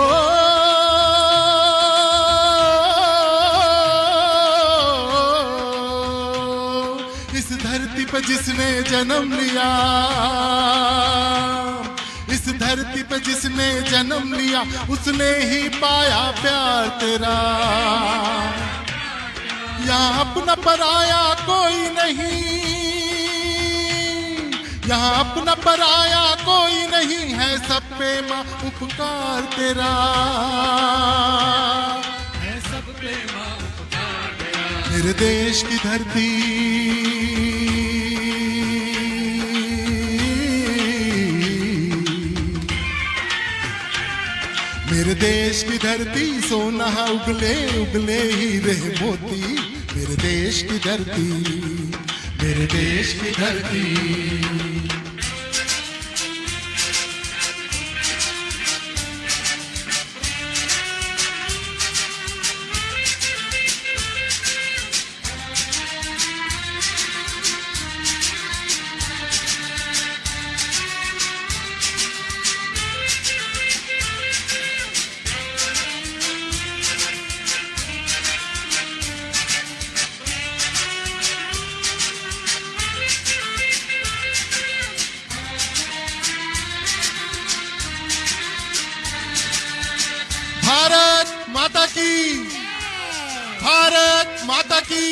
पे जिसने जन्म लिया, इस धरती पे जिसने जन्म लिया, उसने ही पाया प्यार तेरा। यहाँ अपना पराया कोई नहीं, यहाँ अपना पराया कोई नहीं है, सब पे माँ उपकार तेरा, है सब पे माँ उपकार तेरा। मेरे देश की धरती, मेरे देश की धरती सोना उगले उगले हीरे मोती, मेरे देश की धरती, मेरे देश की धरती। भारत माता की, भारत माता की।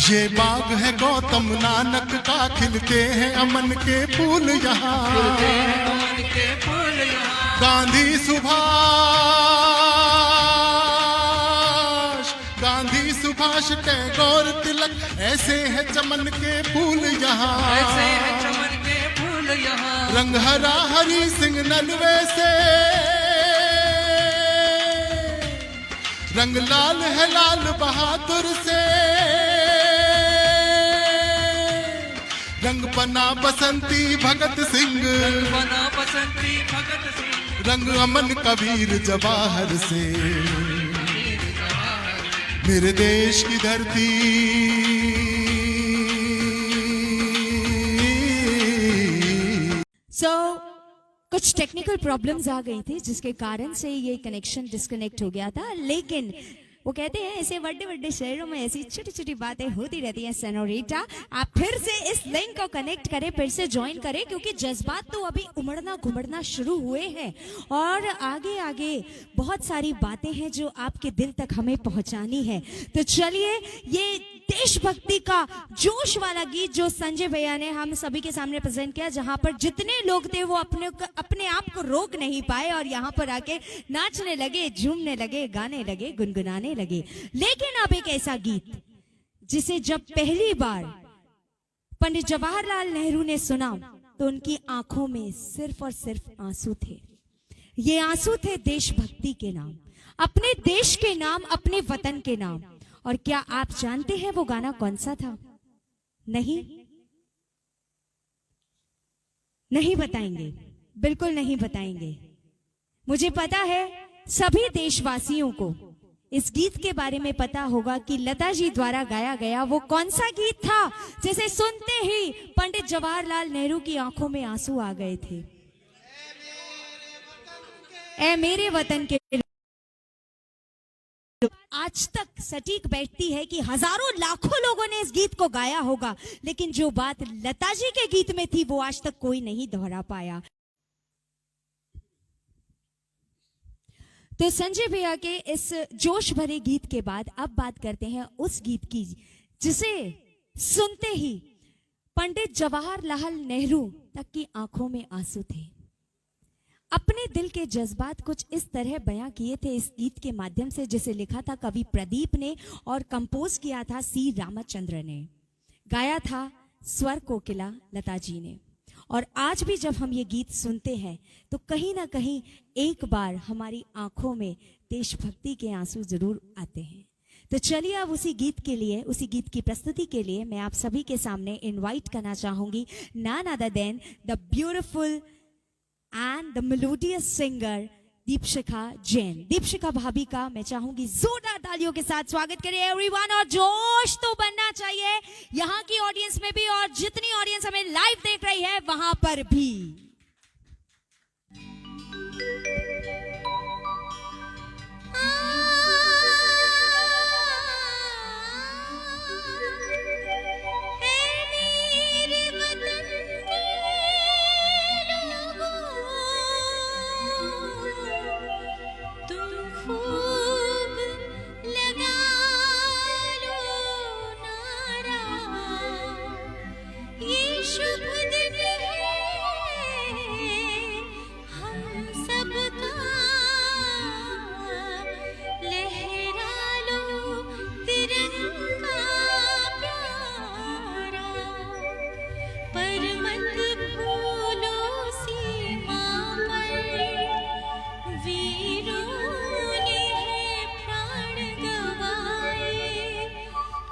ये बाग है गौतम नानक का, खिलते हैं अमन के फूल यहाँ, अमन के फूल यहाँ। गांधी सुभाष, गांधी सुभाष टैगोर तिलक, ऐसे है चमन के फूल यहाँ, ऐसे है चमन के फूल यहाँ। रंग हरा हरी सिंह नलवे से, रंग लाल है लाल बहादुर से, रंग पना बसंती भगत सिंह, बना बसंती भगत सिंह। रंग अमन कबीर जवाहर से, मेरे देश की धरती, सो कुछ टेक्निकल प्रॉब्लम्स आ गई थी जिसके कारण से ये कनेक्शन डिस्कनेक्ट हो गया था, लेकिन वो कहते हैं ऐसे बड़े बड़े शहरों में ऐसी छोटी छोटी बातें होती रहती हैं। सेनोरिटा, आप फिर से इस लिंक को कनेक्ट करें, फिर से ज्वाइन करें, क्योंकि जज्बात तो अभी उमड़ना घुमड़ना शुरू हुए हैं और आगे आगे बहुत सारी बातें हैं जो आपके दिल तक हमें पहुंचानी है। तो चलिए, ये देशभक्ति का जोश वाला गीत जो संजय भैया ने हम सभी के सामने प्रेजेंट किया, जहां पर जितने लोग थे वो अपने आप को रोक नहीं पाए और यहाँ पर आके नाचने लगे, झूमने लगे, गाने लगे, गुनगुनाने लगे। लेकिन अब एक ऐसा गीत जिसे जब पहली बार पंडित जवाहरलाल नेहरू ने सुना तो उनकी आंखों में सिर्फ और सिर्फ आंसू थे। ये आंसू थे देशभक्ति के नाम, अपने देश के नाम, अपने वतन के नाम। और क्या आप जानते हैं वो गाना कौन सा था? नहीं, नहीं बताएंगे, बिल्कुल नहीं बताएंगे। मुझे पता है सभी देशवासियों को इस गीत के बारे में पता होगा कि लता जी द्वारा गाया गया वो कौन सा गीत था जिसे सुनते ही पंडित जवाहरलाल नेहरू की आंखों में आंसू आ गए थे। ऐ मेरे वतन के, आज तक सटीक बैठती है कि हजारों लाखों लोगों ने इस गीत को गाया होगा, लेकिन जो बात लता जी के गीत में थी वो आज तक कोई नहीं दोहरा पाया। तो संजय भैया के इस जोश भरे गीत के बाद अब बात करते हैं उस गीत की जिसे सुनते ही पंडित जवाहरलाल नेहरू तक की आंखों में आंसू थे। अपने दिल के जज्बात कुछ इस तरह बयां किए थे इस गीत के माध्यम से, जिसे लिखा था कवि प्रदीप ने और कंपोज किया था सी रामचंद्र ने, गाया था स्वर कोकिला लता जी ने। और आज भी जब हम ये गीत सुनते हैं तो कहीं ना कहीं एक बार हमारी आंखों में देशभक्ति के आंसू जरूर आते हैं। तो चलिए अब उसी गीत के लिए, उसी गीत की प्रस्तुति के लिए मैं आप सभी के सामने इनवाइट करना चाहूंगी none other than the beautiful and the melodious singer Deepshikha Jain. Deepshikha भाभी का मैं चाहूंगी जोरदार तालियों के साथ स्वागत करिए एवरीवन। और जोश तो बनना चाहिए यहाँ की ऑडियंस में भी और जितनी ऑडियंस हमें लाइव देख रही है वहां पर भी।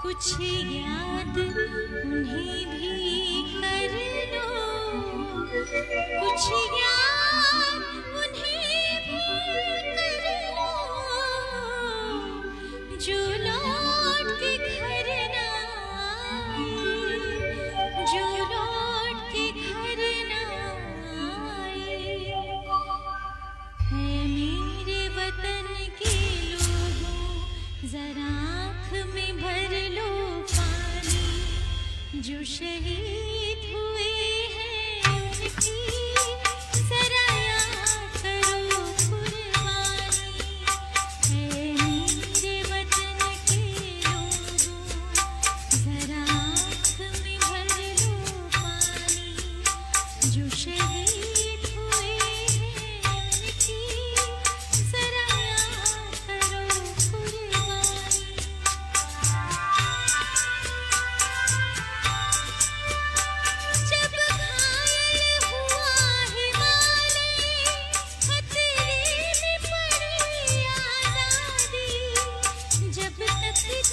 कुछ याद उन्हें भी कर लो, कुछ याद उन्हें भी कर लो, जो लौट के घर ना आए, जो लौट के घर ना आए। है मेरे वतन के लोगों जरा आँख में भर लो पानी, जो शहीद हुए हैं उनकी जरा याद करो कुर्बानी। है मेरे वतन के लोगों जरा आँख में भर लो पानी, जो शहीद हुए हैं उनकी जरा याद करो कुर्बानी। जब घायल हुआ हिमालय, खतरे में पड़ी आजादी, जब तक थी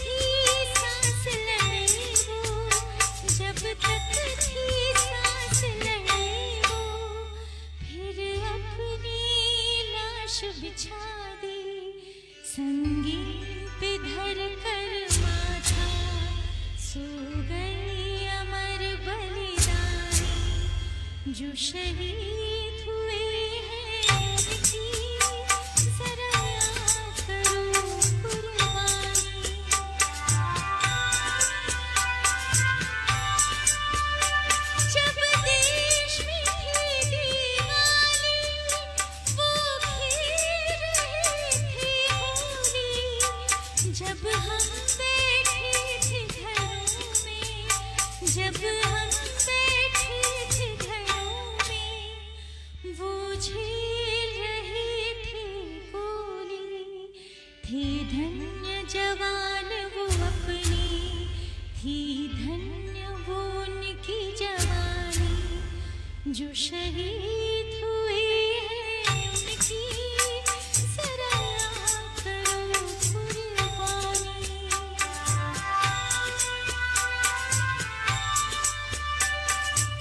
सांस लड़े वो, जब तक थी सांस लड़े वो, फिर अपनी लाश बिछा दी संगीन पे धर कर माथा, सो गई अमर बलिदानी, जो शहीद हुए हैं उनकी जरा याद करो कुर्बानी। जब देश में थी दीवानी, वो खेल रहे थे होली, जब हम बैठे थे घरों में, जब हम बैठे थे घरों में, वो झेल रहे थे गोली। थे धन्य जवान वो अपनी, थी धन्य वो उनकी जवानी, जो शहीद हुए हैं उनकी जरा याद करो कुर्बानी।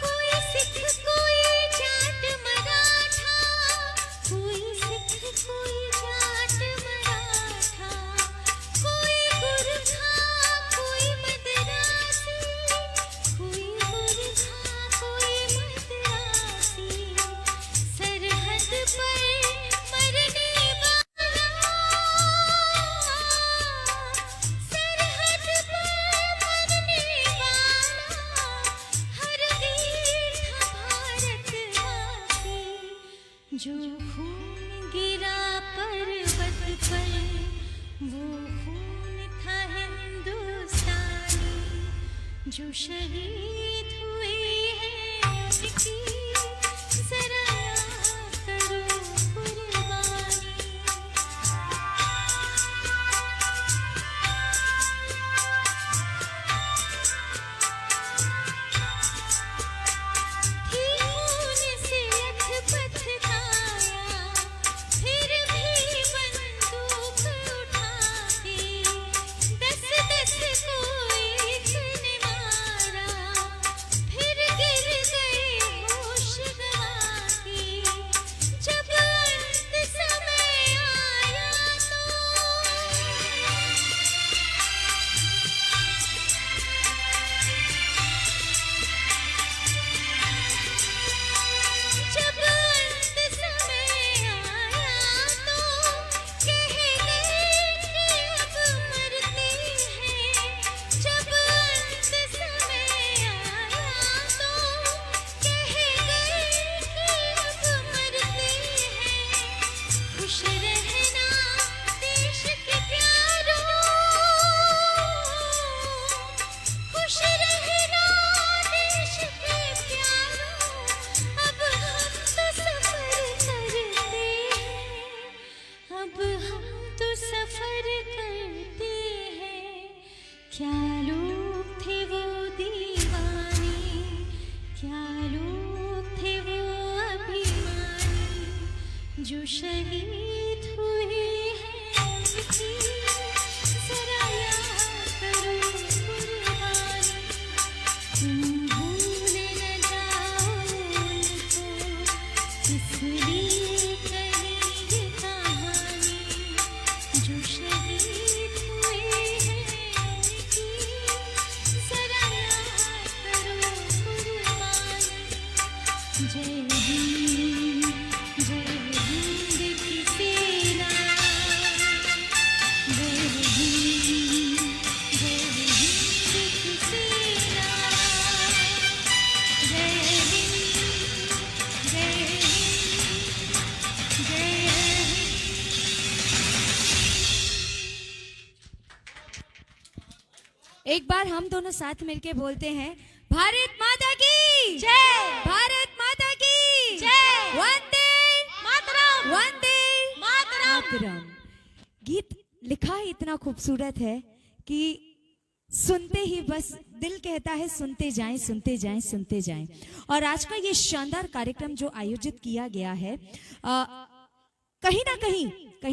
कोई सिख कोई जाट मराठा, कोई सिख कोई जाट मराठा, कोई गुरखा कोई मद्रासी, कोई गुरखा कोई मद्रासी, सरहद पर मरने वाला, सरहद पर मरने वाला, हर वीर था भारतवासी, जो खून गिरा पर्वत पर, वो खून था हिंदुस्तानी, जो शहीद हुए हैं उनकी जरा याद करो कुर्बानी। थी खून से लथपथ काया, फिर भी बंदूक उठा के, 10-10 को एक ने मारा, फिर गिर गए होश जो शहीद हुए हैं उनकी जरा याद करो कुर्बानी, तुम भूल न जाओ उनको, इसलिए कही ये कहानी। जो शहीद हुए हैं उनकी जरा याद करो कुर्बानी। जय हिंद, जय हिंद की सेना, जय हिंद, जय हिंद की सेना, जय हिंद, जय हिंद, जय हिंद। एक बार हम दोनों साथ मिलके बोलते हैं, भारत माता की जय, भारत माता की जय, वंदे मातरम, वंदे मातरम। मातरम। गीत लिखा ही इतना खूबसूरत है कि सुनते ही बस दिल कहता है सुनते जाएं सुनते जाएं सुनते जाएं। और आज का ये शानदार कार्यक्रम जो आयोजित किया गया है, कहीं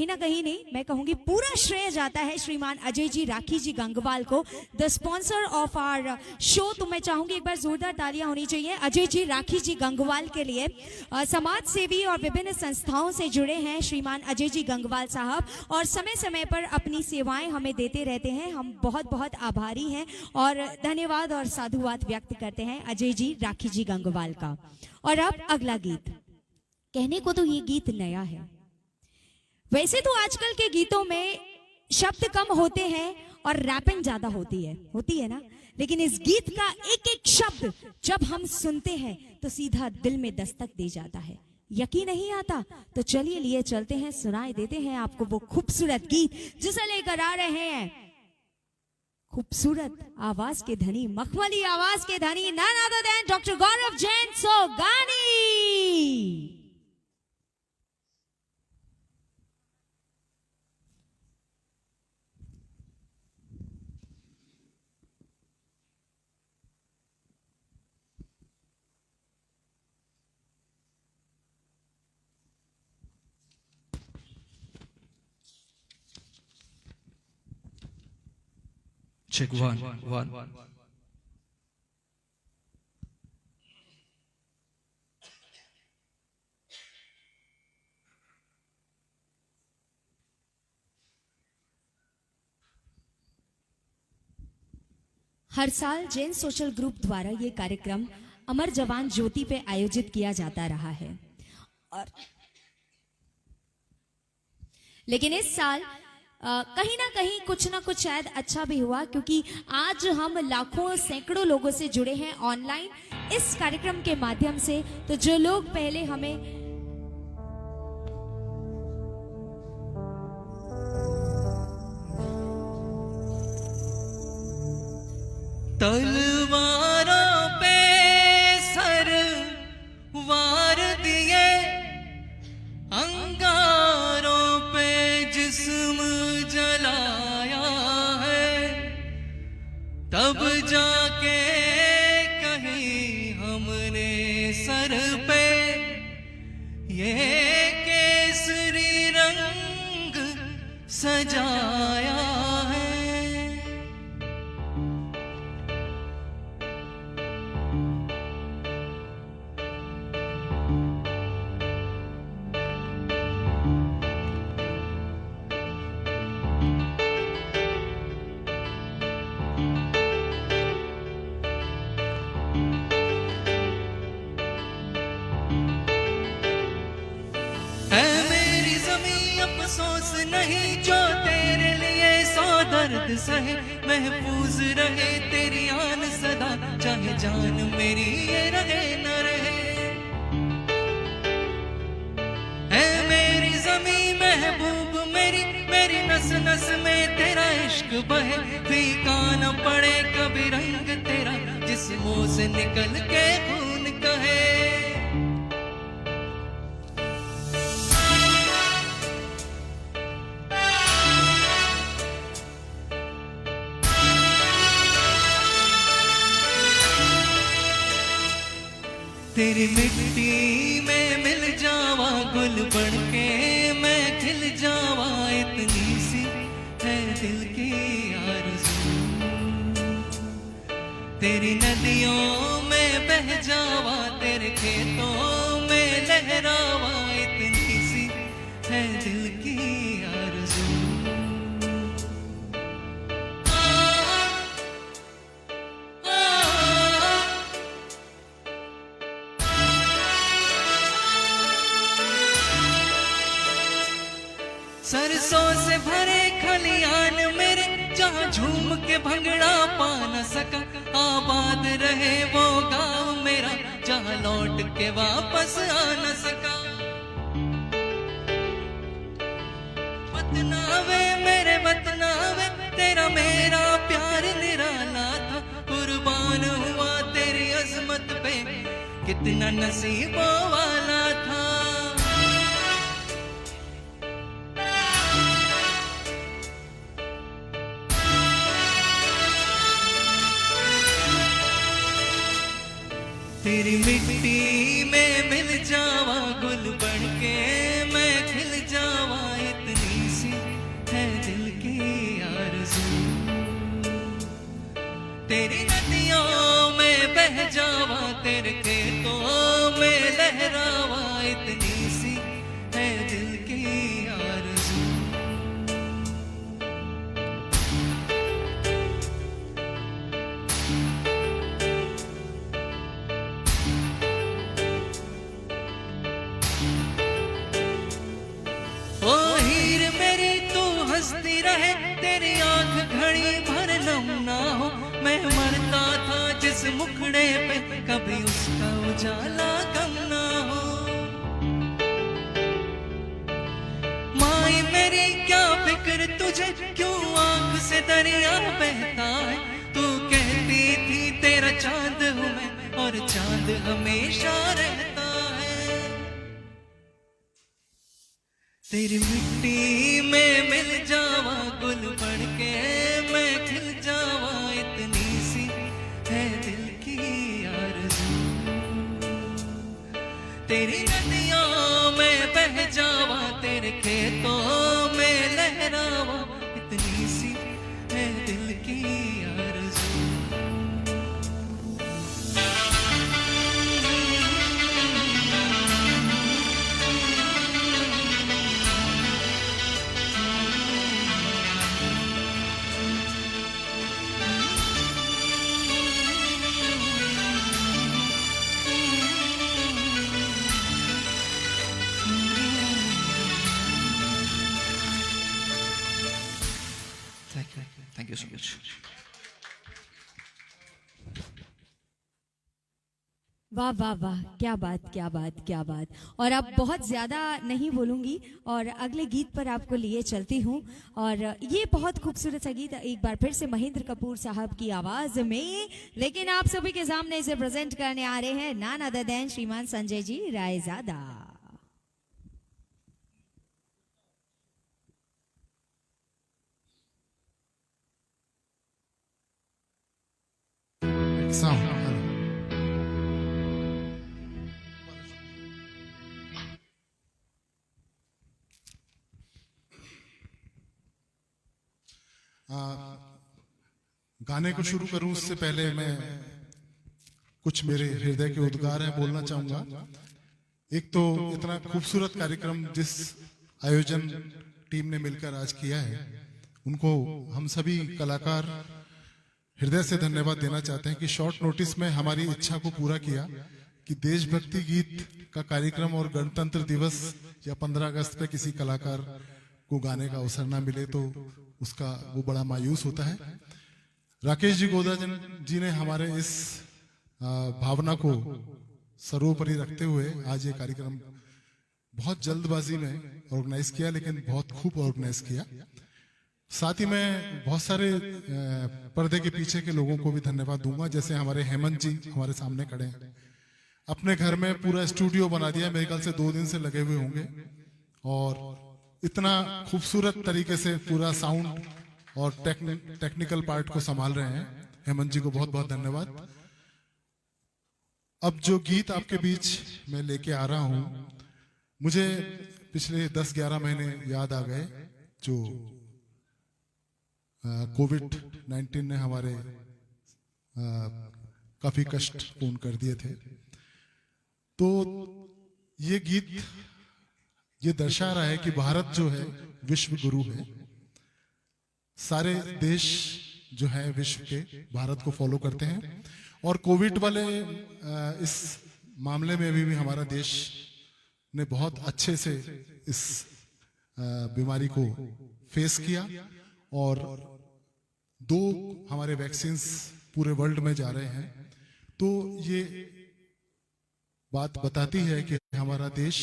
ना कहीं नहीं, मैं कहूंगी पूरा श्रेय जाता है श्रीमान अजय जी राखी जी गंगवाल को, the sponsor of our show. तो मैं चाहूंगी एक बार जोरदार तालियां होनी चाहिए अजय जी राखी जी गंगवाल के लिए। समाज सेवी और विभिन्न संस्थाओं से जुड़े हैं श्रीमान अजय जी गंगवाल साहब, और समय समय पर अपनी सेवाएं हमें देते रहते हैं। हम बहुत बहुत आभारी हैं और धन्यवाद और साधुवाद व्यक्त करते हैं अजय जी राखी जी गंगवाल का। और अब अगला गीत, कहने को तो ये गीत नया है, वैसे तो आजकल के गीतों में शब्द कम होते हैं और रैपिंग ज्यादा होती है ना, लेकिन इस गीत का एक एक शब्द जब हम सुनते हैं तो सीधा दिल में दस्तक दे जाता है। यकीन नहीं आता तो चलिए लिए चलते हैं, सुनाई देते हैं आपको वो खूबसूरत गीत जिसे लेकर आ रहे हैं खूबसूरत आवाज के धनी, मखमली आवाज के धनी, नन अदर देन डॉक्टर गौरव जैन सोगानी। Check one. हर साल जैन सोशल ग्रुप द्वारा ये कार्यक्रम अमर जवान ज्योति पे आयोजित किया जाता रहा है, और लेकिन इस साल कहीं ना कहीं कुछ ना कुछ शायद अच्छा भी हुआ, क्योंकि आज हम लाखों सैकड़ों लोगों से जुड़े हैं ऑनलाइन इस कार्यक्रम के माध्यम से। तो जो लोग पहले हमें तलवारों पे सर वार दिए, अंगारों पे जिस्म जलाया है, तब जाके कहीं हमने सर पे ये केसरी रंग सजाया है। अफसोस नहीं जो तेरे लिए सौ दर्द सहे, महफूज रहे तेरी आन सदा, चाहे जान मेरी ये रहे न रहे। है मेरी ज़मीं महबूब मेरी, मेरी नस नस में तेरा इश्क बहे, फीका न पड़े कभी रंग तेरा, जिस्मों से निकल के खून कहे। तेरी मिट्टी में मिल जावा गुल बन के मैं खिल जावा, इतनी सी है दिल की आरज़ू। तेरी नदियों में बह जावा, तेरे खेतों में लहरावा, इतनी सी है दिल की आरज़ू। सरसों से भरे खलियान मेरे, जहाँ झूम के भंगड़ा पा न सका, आबाद रहे वो गांव मेरा, जहाँ लौट के वापस आ न सका। वतनावे मेरे वतनावे, तेरा मेरा प्यार निराला था, कुर्बान हुआ तेरी अजमत पे, कितना नसीबों वाला था। तेरी मिट्टी में मिल जावा गुल बन के मैं खिल जावा, इतनी सी है दिल की आरज़ू। तेरी नदियों में बह जावा, तेरे खेतों में लहरावा, इतनी सी है दिल की आरज़ू। ओ हीर मेरी तू हंसती रहे, तेरी आंख घड़ी भर नम ना हो, मैं मरता था जिस मुखड़े पे, कभी उसका उजाला कम ना हो। माई मेरी क्या फिक्र तुझे, क्यों आंख से दरिया बहता है, तू कहती थी तेरा चांद हूँ मैं, और चांद हमेशा रहता है। तेरी मिट्टी में मिल जावा गुल बन के मैं खिल जावा, इतनी सी है दिल की आरज़ू। तेरी नदियों में बह जावा, तेरे खेतों में लहरावा, इतनी सी है दिल की आरज़ू। Thank you so much. वाह वाह वाह, क्या बात क्या बात क्या बात। और अब बहुत ज्यादा नहीं बोलूंगी और अगले गीत पर आपको लिए चलती हूँ। और ये बहुत खूबसूरत सा गीत एक बार फिर से महेंद्र कपूर साहब की आवाज में, लेकिन आप सभी के सामने इसे प्रेजेंट करने आ रहे हैं नान अदर देन श्रीमान संजय जी रायजादा। Sound. गाने को शुरू करूं उससे पहले मैं कुछ मेरे हृदय के उद्गार हैं बोलना चाहूंगा। एक तो इतना खूबसूरत कार्यक्रम जिस आयोजन टीम ने मिलकर आज किया है, उनको हम सभी कलाकार हृदय से धन्यवाद देना चाहते हैं कि शॉर्ट नोटिस में हमारी इच्छा को पूरा किया कि देशभक्ति गीत का कार्यक्रम और गणतंत्र दिवस या 15 अगस्त पे किसी कलाकार को गाने का अवसर ना मिले तो उसका वो बड़ा मायूस होता है। राकेश जी गोदा जी ने हमारे इस भावना को सर्वोपरि रखते हुए आज ये कार्यक्रम बहुत जल्दबाजी में ऑर्गेनाइज किया, लेकिन बहुत खूब ऑर्गेनाइज किया। साथ ही मैं बहुत सारे पर्दे के पीछे के लोगों को भी धन्यवाद दूंगा, जैसे हमारे हेमंत जी हमारे सामने खड़े हैं, अपने घर में पूरा स्टूडियो बना दिया, मेरे ख्याल से 2 दिन से लगे हुए होंगे और इतना खूबसूरत तरीके से पूरा साउंड और टेक्निकल पार्ट को संभाल रहे हैं। हेमंत जी को बहुत बहुत धन्यवाद। अब जो गीत आपके बीच मैं लेके आ रहा हूं, मुझे पिछले 10-11 महीने याद आ गए जो कोविड-19 ने हमारे काफी कष्ट पूर्ण कर दिए थे। तो ये गीत ये दर्शा रहा है कि भारत जो है विश्व गुरु है। सारे देश जो है विश्व के भारत को फॉलो करते हैं और कोविड वाले इस मामले में भी हमारा देश ने बहुत अच्छे से इस बीमारी को फेस किया और 2 हमारे वैक्सीन्स पूरे वर्ल्ड में जा रहे हैं। तो ये बात बताती है कि हमारा देश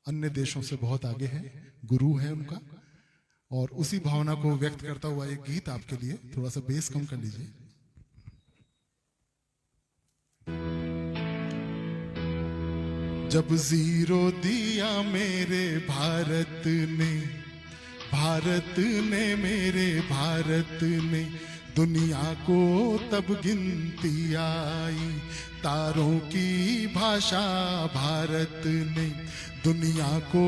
अन्य देशों से बहुत आगे है, गुरु है उनका। और उसी भावना को व्यक्त करता हुआ एक गीत आपके लिए, थोड़ा सा बेस कम कर लीजिए। जब जीरो दिया मेरे भारत ने मेरे भारत ने दुनिया को तब गिनती आई। तारों की भाषा भारत ने दुनिया को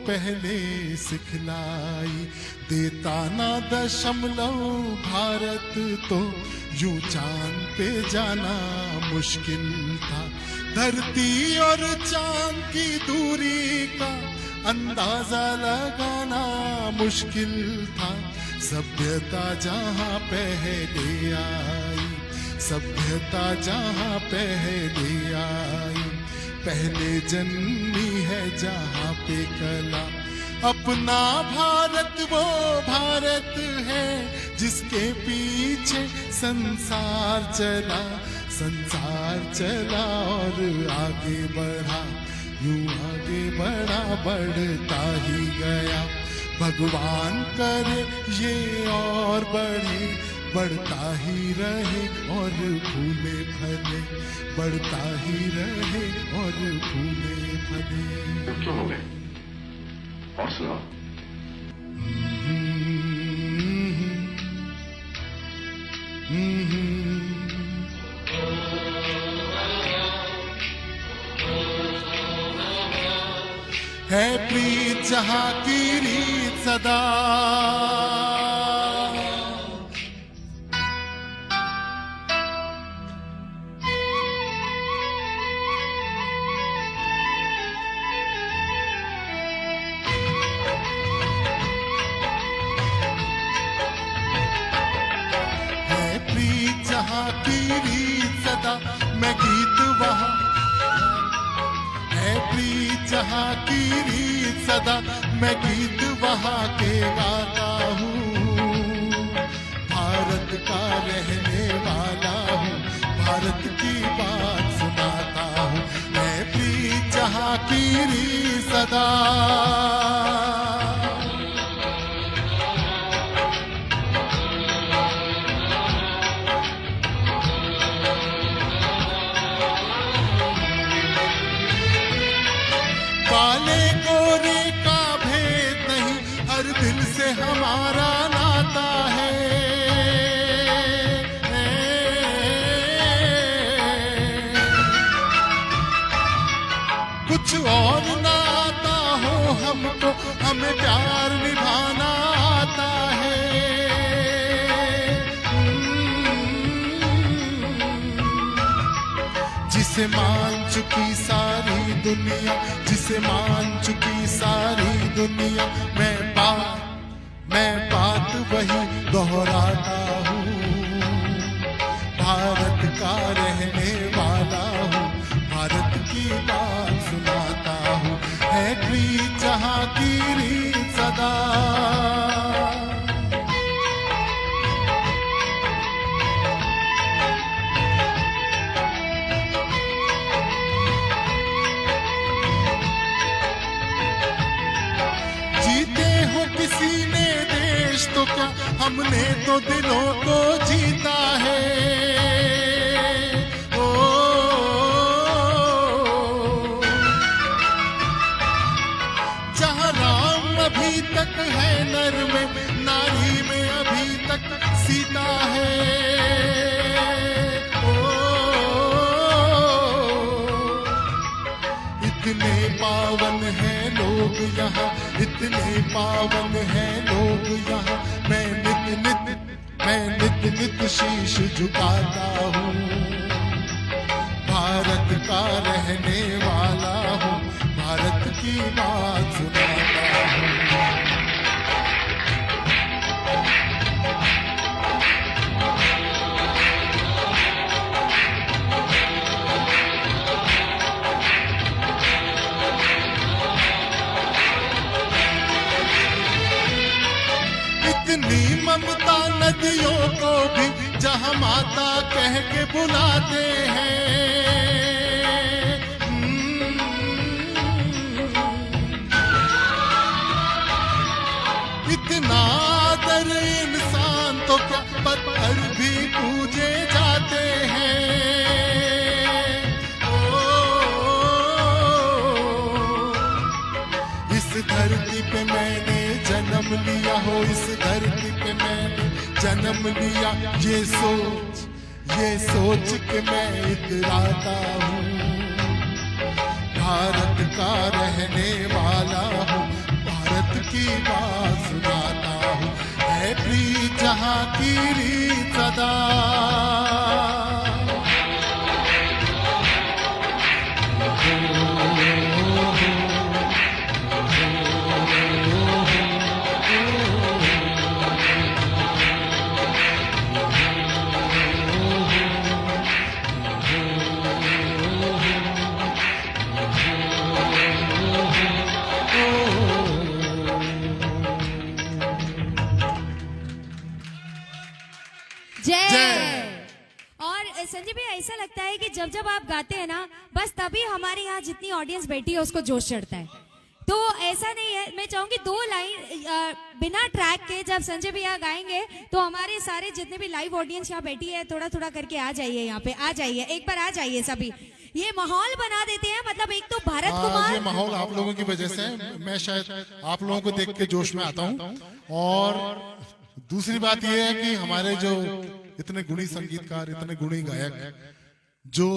पहले सिखलाई। देता ना दशमलव भारत तो यूं चांद पे जाना मुश्किल था। धरती और चांद की दूरी का अंदाजा लगाना मुश्किल था। सभ्यता जहां पहले आई, सभ्यता जहां पहले आई, पहले जन्मी है जहां पे कला। अपना भारत वो भारत है जिसके पीछे संसार चला, संसार चला और आगे बढ़ा, यूं आगे बढ़ा बढ़ता ही गया। भगवान करे ये और बढ़े, बढ़ता ही रहे और फूले फले, बढ़ता ही रहे और फूले फले। क्यों हो गए? और सुनाओ। है प्रीत जहां की रीत सदा, है प्रीत जहां की रीत सदा, मैं गीत वहां है प्रीत जहां की रीत सदा, मैं गीत वहां के गाता हूँ। भारत का रहने वाला हूँ, भारत की बात सुनाता हूँ। है प्रीत जहां की रीत सदा, काले गोरे का भेद नहीं, हर दिल से हमारा नाता है। कुछ और ना आता हो हमको, हमें प्यार निभाना आता है। जिसे मान चुकी सारी दुनिया, जिसे मान चुकी सारी दुनिया, मैं बात वही दोहराता हूँ। भारत का रहने वाला हूँ, भारत की बात सुनाता हूँ। है प्रीत जहां की रीत सदा, किसी ने देश तो क्या, हमने तो दिलों को जीता है। ओ, जहां राम अभी तक है नर में, नारी में अभी तक सीता है। ओ, पावन है लोग यहाँ, इतने पावन है लोग यहाँ। मैं नित नित शीश झुकाता हूँ, भारत का रहने वाला हूँ, भारत की बात सुनाता हूँ। इतनी ममता नदियों को भी जहाँ माता कह के बुलाते हैं। इतना आदर इंसान तो क्या पत्थर भी पूजे जाते हैं। इस धरती पे मैंने जन्म लिया हो, इस धरती पे मैंने जन्म लिया, ये सोच के मैं इतराता हूँ, भारत का रहने वाला हूँ, भारत की बात सुनाता हूँ। है प्रीत जहाँ की रीत सदा, और संजय भाई ऐसा लगता है कि जब जब आप गाते हैं ना, बस तभी हमारे यहाँ जितनी ऑडियंस बैठी है उसको जोश चढ़ता है। तो ऐसा नहीं है, मैं चाहूंगी 2 लाइन बिना ट्रैक के जब संजय भैया गाएंगे तो हमारे सारे जितने भी लाइव ऑडियंस यहाँ बैठी है थोड़ा थोड़ा करके आ जाइए, यहाँ पे आ जाइए, एक बार आ जाइए सभी। ये माहौल बना देते हैं, मतलब एक तो भारत कुमार। ये माहौल आप लोगों की वजह से मैं शायद आप लोगों को देख के जोश में आता हूँ। और दूसरी बात यह है कि हमारे जो इतने गुणी संगीतकार, इतने गुणी गायक जो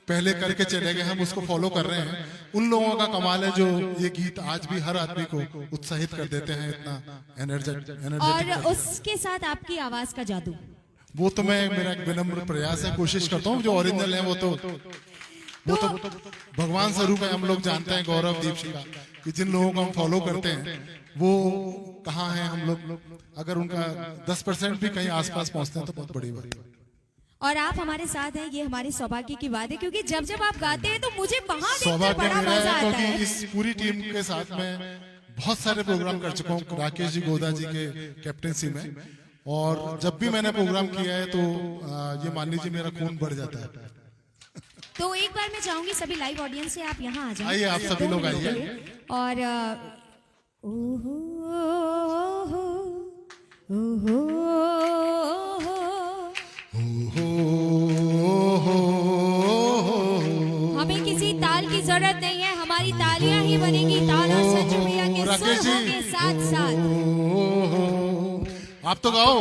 पहले करके चले गए, हम उसको फॉलो कर रहे हैं, उन लोगों का कमाल है जो ये गीत आज भी हर आदमी को उत्साहित कर देते हैं, इतना एनर्जेटिक। और उसके साथ आपकी आवाज का जादू, वो तो मेरा एक विनम्र प्रयास है, कोशिश करता हूँ। जो ओरिजिनल है वो तो भगवान स्वरूप है, हम लोग जानते हैं गौरव दीप सिंह का, कि जिन लोगों को हम फॉलो करते हैं वो कहाँ हैं। हम लोग अगर उनका 10% भी कहीं आसपास पहुंचते हैं तो बहुत बड़ी बात है। और आप हमारे साथ हैं, ये हमारे सौभाग्य की बात है, क्योंकि जब जब आप गाते हैं तो मुझे वहां सौभाग्य बड़ा मेरा मजा है, आता क्योंकि है। इस पूरी टीम के साथ मैं बहुत सारे प्रोग्राम कर चुका हूँ राकेश जी गोदा जी के कैप्टनसी में। और जब भी मैंने प्रोग्राम किया है तो ये मान लीजिए मेरा खून बढ़ जाता है। तो एक बार मैं चाहूंगी सभी लाइव ऑडियंस से आप यहाँ आ जाइए। आइए, आप सभी लोग आइए। और ओहो ओहो हमें किसी ताल की जरूरत नहीं है, हमारी तालियां ही बनेगी ताल और संजू भैया के सुर होंगे साथ साथ। आप तो गाओ।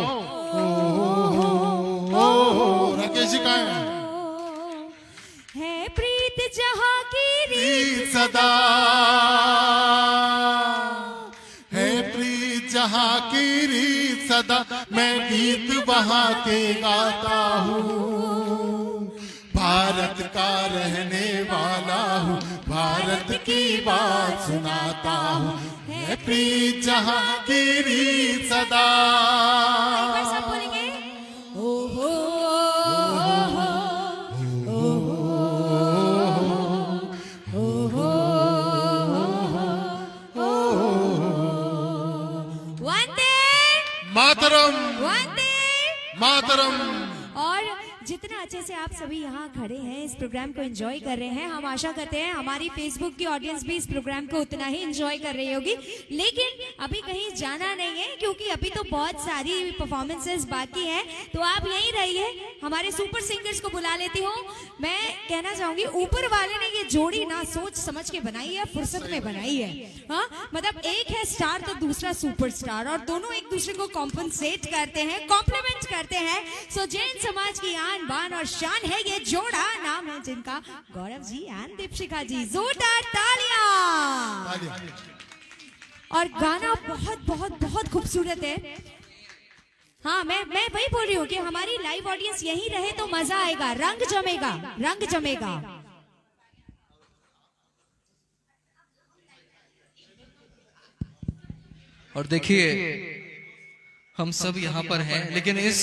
राकेश जी कहाँ हैं? है प्रीत जहाँ की रीत सदा, है प्रीत जहाँ की रीत सदा, मैं गीत वहाँ के गाता हूँ, भारत का रहने वाला हूँ, भारत की बात सुनाता हूँ। है प्रीत जहाँ की रीत सदा। एक बार सब बोलेंगे ओहो मातरम, वंदे मातरम। और जितना अच्छे से आप सभी यहाँ खड़े हैं, इस प्रोग्राम को एंजॉय कर रहे हैं, हम आशा करते हैं हमारी फेसबुक की ऑडियंस भी इस प्रोग्राम को उतना ही एंजॉय कर रही होगी। लेकिन अभी कहीं जाना नहीं है, क्योंकि अभी तो बहुत सारी परफॉर्मेंसेस बाकी हैं, तो आप यहीं रहिए। हमारे सुपर सिंगर्स को बुला लेती हूँ। मैं कहना चाहूंगी ऊपर वाले ने ये जोड़ी ना सोच समझ के बनाई है, फुर्सत में बनाई है। हाँ, मतलब एक है स्टार तो दूसरा सुपरस्टार, और दोनों एक दूसरे को कॉम्पनसेट करते हैं, कॉम्प्लीमेंट करते हैं। सो जैन समाज की आन बान और शान है ये जोड़ा, नाम है जिनका गौरव जी एंड दीपशिखा जी। जोरदार तालियां। और गाना बहुत बहुत बहुत खूबसूरत है। हाँ, मैं वही बोल रही हूँ कि हमारी लाइव ऑडियंस यहीं रहे तो मजा आएगा, रंग जमेगा, रंग जमेगा। और देखिए हम सब यहाँ पर हैं, लेकिन इस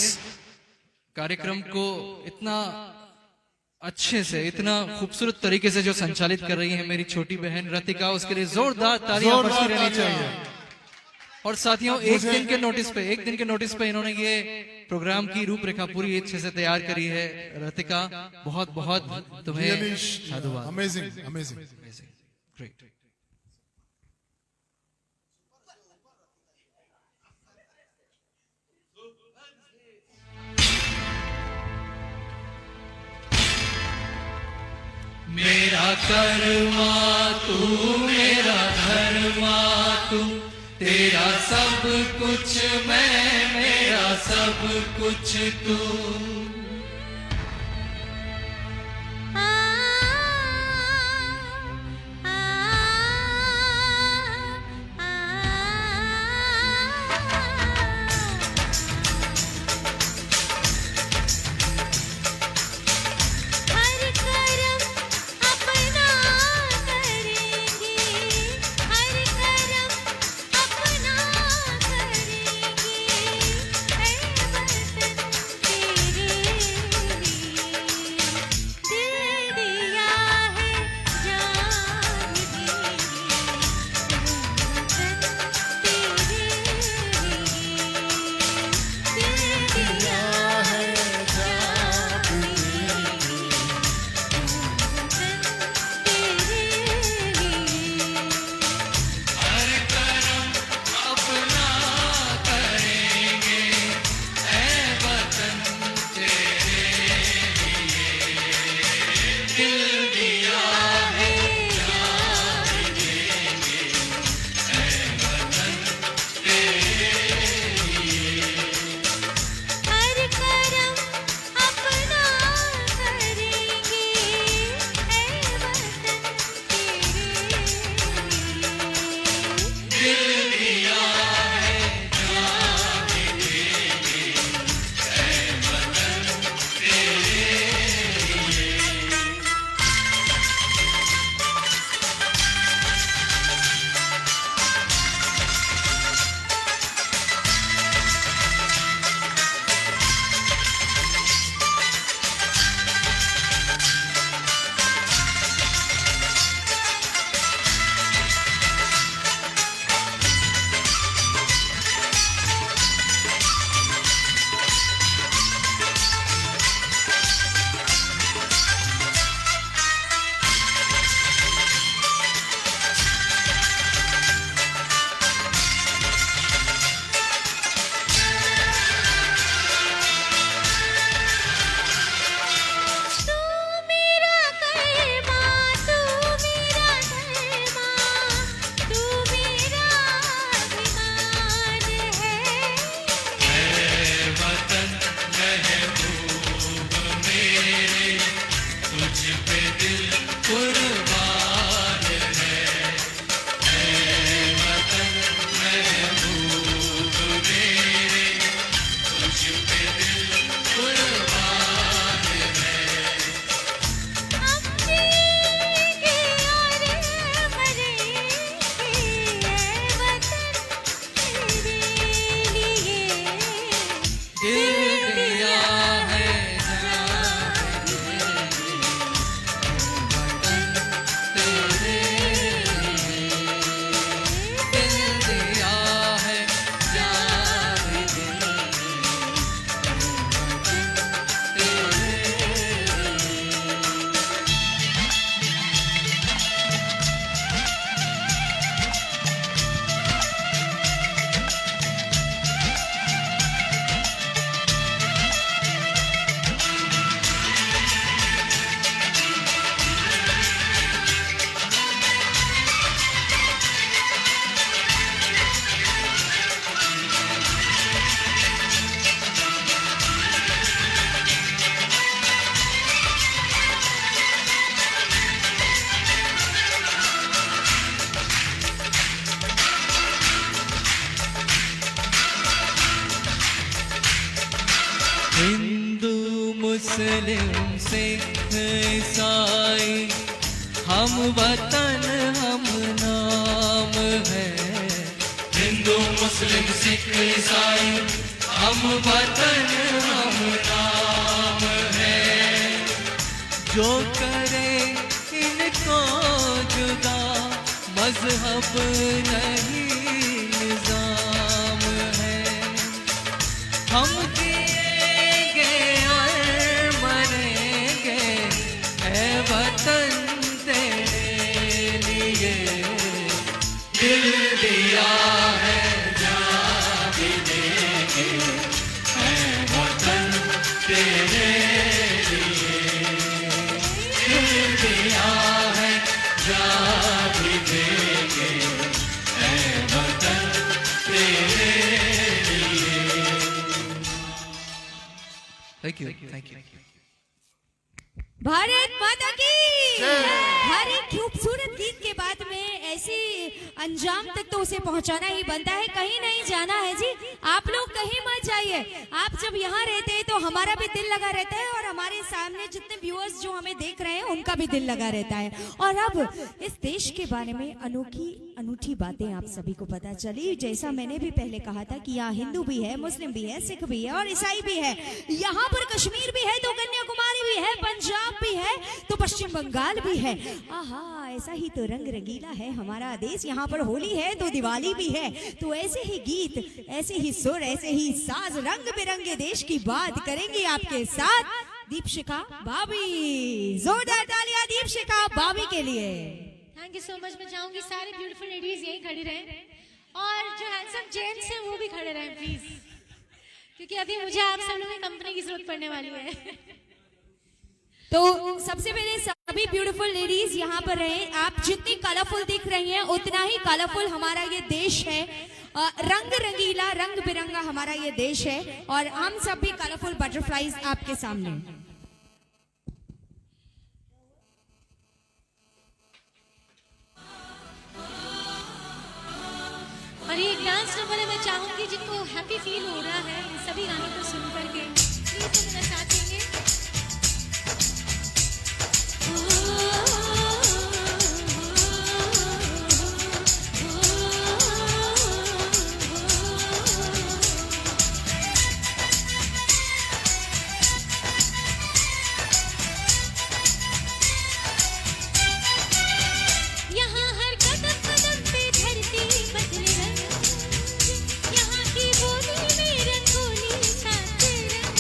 कार्यक्रम को इतना अच्छे से, इतना खूबसूरत तरीके से जो संचालित कर रही है मेरी छोटी बहन रतिका, उसके लिए जोरदार तालियां बजती रहनी चाहिए। और साथियों, एक दिन के नोटिस पे इन्होंने ये प्रोग्राम की रूपरेखा पूरी अच्छे से तैयार करी है। रतिका, बहुत बहुत तुम्हें साधुवाद। Amazing amazing. ग्रेट। मेरा कर्मा तू, मेरा धर्मा तू, तेरा सब कुछ मैं, मेरा सब कुछ तू। तेरे मुस्लिम सिख ईसाई, हम वतन हम नाम है। हिंदू मुस्लिम सिख ईसाई, हम वतन हम नाम है। जो करे इनको जुदा, मजहब नहीं निजाम है। हम जिएंगे और मरेंगे है वतन तेरे लिए। दिल दिया है जान भी देंगे है वतन तेरे लिए। दिल दिया है जान भी देंगे है वतन तेरे लिए। Thank you. भारत माता की। हर एक खूबसूरत गीत के बाद में ऐसी अंजाम तक तो उसे पहुंचाना ही बनता है। कहीं नहीं जाना है जी, आप लोग कहीं मत जाइए। आप जब यहाँ रहते हैं तो हमारा भी दिल लगा रहता है और हमारे सामने जितने व्यूअर्स जो हमें देख रहे हैं उनका भी दिल लगा रहता है। और अब इस देश के बारे में अनोखी अनूठी बातें आप सभी को पता चली। जैसा मैंने भी पहले कहा था कि यहाँ हिंदू भी है, मुस्लिम भी है, सिख भी है और ईसाई भी है। यहाँ पर कश्मीर भी है तो कन्याकुमारी भी है, पंजाब भी है तो पश्चिम बंगाल भी है। आहा, ऐसा ही तो रंग रंगीला है हमारा देश। यहाँ पर होली है तो दिवाली भी है। तो ऐसे ही गीत, ऐसे ही सुर, ऐसे ही साज, रंग बिरंगे देश की बात करेंगे आपके साथ दीपशिखा भाभी। जोरदार तालियां दीपशिखा भाभी के लिए। Thank you so much. मैं चाहूंगी सारे ब्यूटीफुल लेडीज यहीं खड़ी रहें और जो हैंडसम जेंट्स हैं वो भी खड़े रहें प्लीज, क्योंकि अभी मुझे आप सब लोगों की कंपनी की जरूरत पड़ने वाली है। तो सबसे पहले सभी ब्यूटीफुल लेडीज यहाँ पर रहें। आप जितनी कलरफुल दिख रही हैं उतना ही कलरफुल हमारा ये देश है। रंग रंगीला, रंग बिरंगा हमारा ये देश है और हम सब भी कलरफुल बटरफ्लाईज आपके सामने। और ये एक डांस नंबर है। मैं चाहूंगी जिनको हैप्पी फील हो रहा है इन सभी गानों को सुन करके प्लीज तो मेरा साथ देंगे। यहाँ हर कदम कदम पे धरती बदले रंग, यहाँ की बोली में रंगोली साथ रंग।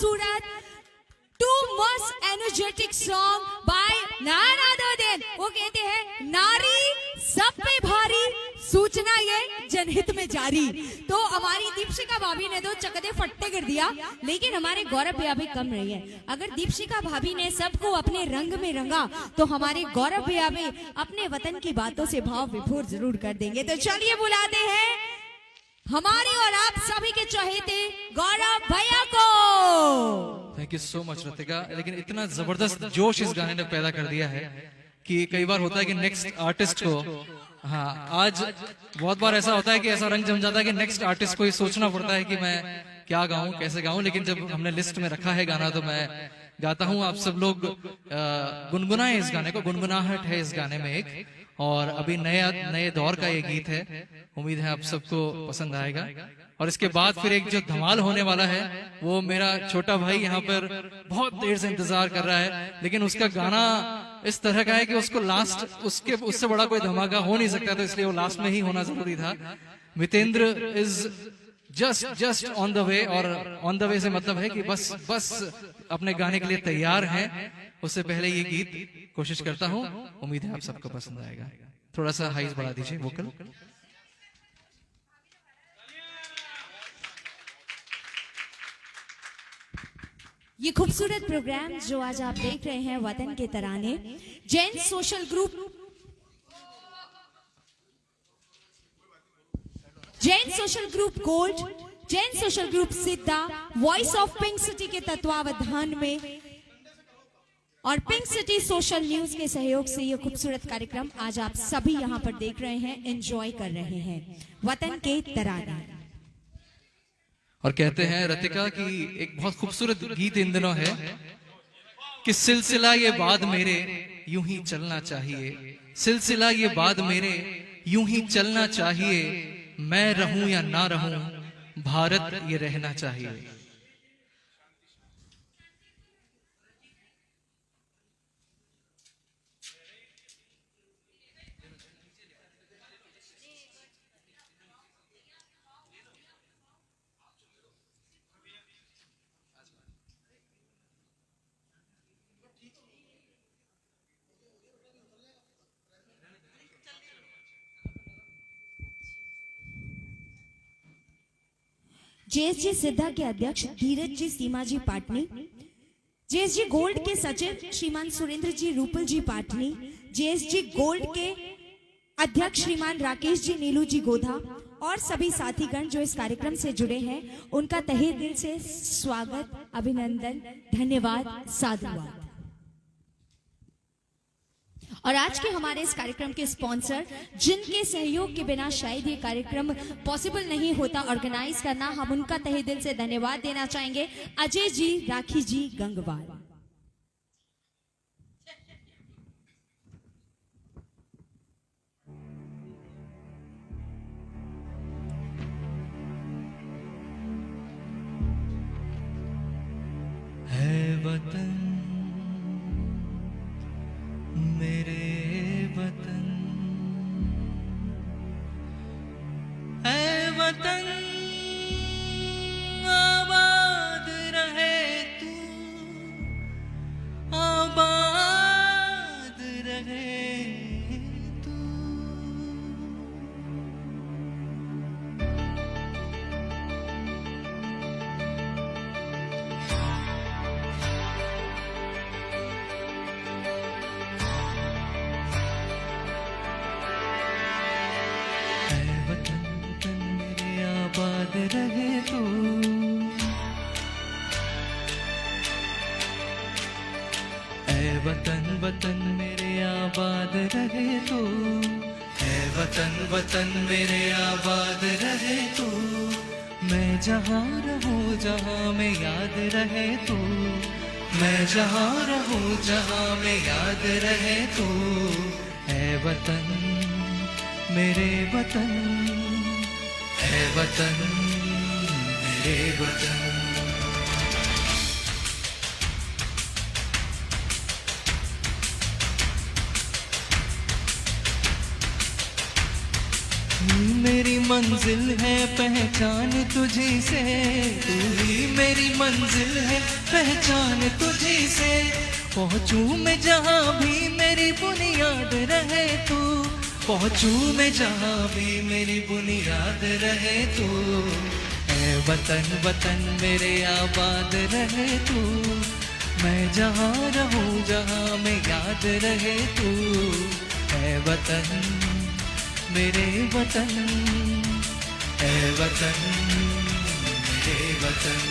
खूबसूरत to must energetic song by none other than, वो कहते हैं नारी सब पे भारी, सूचना ये जनहित में जारी। तो हमारी दीपशिका भाभी ने तो चकदे फट्टे कर दिया, लेकिन हमारे गौरव भैया भी कम नहीं है। अगर दीपशिका भाभी ने सबको अपने रंग में रंगा तो हमारे गौरव भैया भी अपने वतन की बातों से भाव विभोर जरूर कर देंगे। तो चलिए बुलाते हैं हमारे और आप सभी के चहेते गौरव भैया को। Thank you so much Ratika. लेकिन इतना जबरदस्त जोश इस गाने ने पैदा कर दिया है कि कई बार होता है कि नेक्स्ट आर्टिस्ट को, हाँ आज बहुत बार ऐसा होता है कि ऐसा रंग जम जाता है कि नेक्स्ट आर्टिस्ट को ये सोचना पड़ता है कि मैं क्या गाऊं, कैसे गाऊं। लेकिन जब हमने लिस्ट में रखा है गाना तो मैं गाता हूं। आप सब लोग गुनगुनाएं इस गाने को, गुनगुनाहट है इस गाने में एक, और अभी नए दौर का ये गीत है। उम्मीद है आप सबको पसंद आएगा। और इसके बाद फिर एक जो धमाल होने वाला है वो मेरा छोटा भाई यहाँ पर बहुत देर से इंतजार कर रहा है, लेकिन उसका गाना इस तरह का है कि उसको लास्ट उससे बड़ा कोई धमाका हो नहीं सकता, तो इसलिए वो लास्ट में ही होना जरूरी था। Mitendra is just on the way, और ऑन द वे से मतलब है कि बस अपने गाने के लिए तैयार हैं। उससे पहले ये गीत कोशिश करता हूँ, उम्मीद है आप सबको पसंद आएगा। थोड़ा सा हाइज बढ़ा दीजिए वोकल। ये खूबसूरत प्रोग्राम जो आज आप देख रहे हैं वतन के तराने, Jain social group gold, Jain social group Siddha, voice of Pink City के तत्वावधान में और पिंक सिटी सोशल न्यूज के सहयोग से ये खूबसूरत कार्यक्रम आज आप सभी यहाँ पर देख रहे हैं, एंजॉय कर रहे हैं वतन के तराने। और कहते हैं रतिका कि एक बहुत खूबसूरत गीत इन दिनों है कि सिलसिला ये बाद मेरे यूं ही चलना चाहिए, सिलसिला ये बाद मेरे यूं ही चलना चाहिए, मैं रहूं या ना रहूं भारत ये रहना चाहिए। जेएसजी सिद्धा के अध्यक्ष धीरज जी सीमा जी पाटनी, जेएसजी गोल्ड के सचिव श्रीमान सुरेंद्र जी रूपल जी पाटनी, जेएसजी गोल्ड के अध्यक्ष श्रीमान राकेश जी नीलू जी गोधा और सभी साथीगण जो इस कार्यक्रम से जुड़े हैं, उनका तहे दिल से स्वागत, अभिनंदन, धन्यवाद, साधुवाद। और आज के हमारे इस कार्यक्रम के स्पॉन्सर, जिनके सहयोग के बिना शायद ये कार्यक्रम पॉसिबल नहीं होता ऑर्गेनाइज करना, हम उनका तहे दिल से धन्यवाद देना चाहेंगे। अजय जी, राखी जी, गंगवार। है वतन मेरे वतन, है वतन आबाद रहे तू, आबाद रहे तू। आबाद रहे तू, ऐ वतन वतन मेरे आबाद रहे तू, ऐ वतन वतन मेरे आबाद रहे तू। मैं जहाँ रहूँ जहाँ में याद रहे तू, मैं जहाँ रहूँ जहाँ में याद रहे तू। ऐ वतन मेरे वतन, है वतन मेरे वतन। मेरी मंजिल है पहचान तुझी से, तू ही मेरी मंजिल है पहचान तुझी से। पहुंचूं मैं जहां भी मेरी बुनियाद रहे तू, पहुंचूं मैं जहां भी मेरी बुनियाद रहे तू। ऐ वतन वतन मेरे आबाद रहे तू, मैं जहां रहूं जहां में याद रहे तू। ऐ वतन मेरे वतन, ऐ वतन मेरे वतन।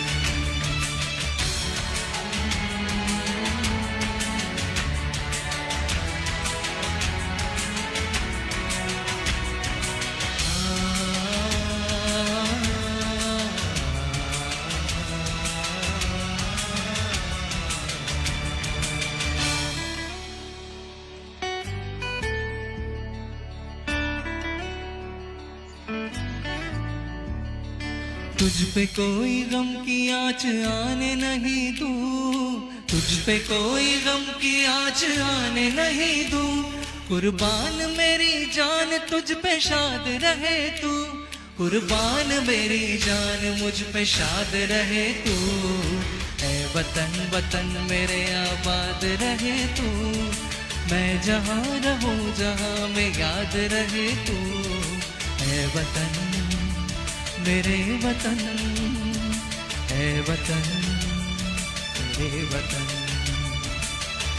तुझ पे कोई गम की आँच आने नहीं दूं, तुझ पे कोई गम की आँच आने नहीं दूं। कुर्बान मेरी जान तुझ पे शाद रहे तू, कुर्बान मेरी जान मुझ पे शाद रहे तू। ऐ वतन वतन मेरे आबाद रहे तू, मैं जहाँ रहूं जहाँ में याद रहे तू। ऐ वतन मेरे वतन, ऐ वतन मेरे वतन,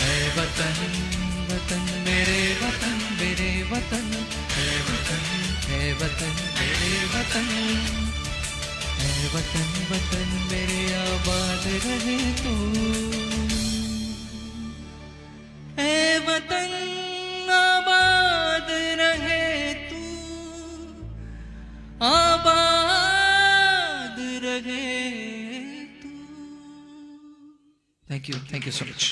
ऐ वतन वतन मेरे वतन मेरे वतन, ऐ वतन ऐ वतन मेरे वतन, ऐ वतन वतन मेरे आबाद रहे तू। ऐ वतन आबाद रहे तू, आबाद रहे तू। Thank you so much.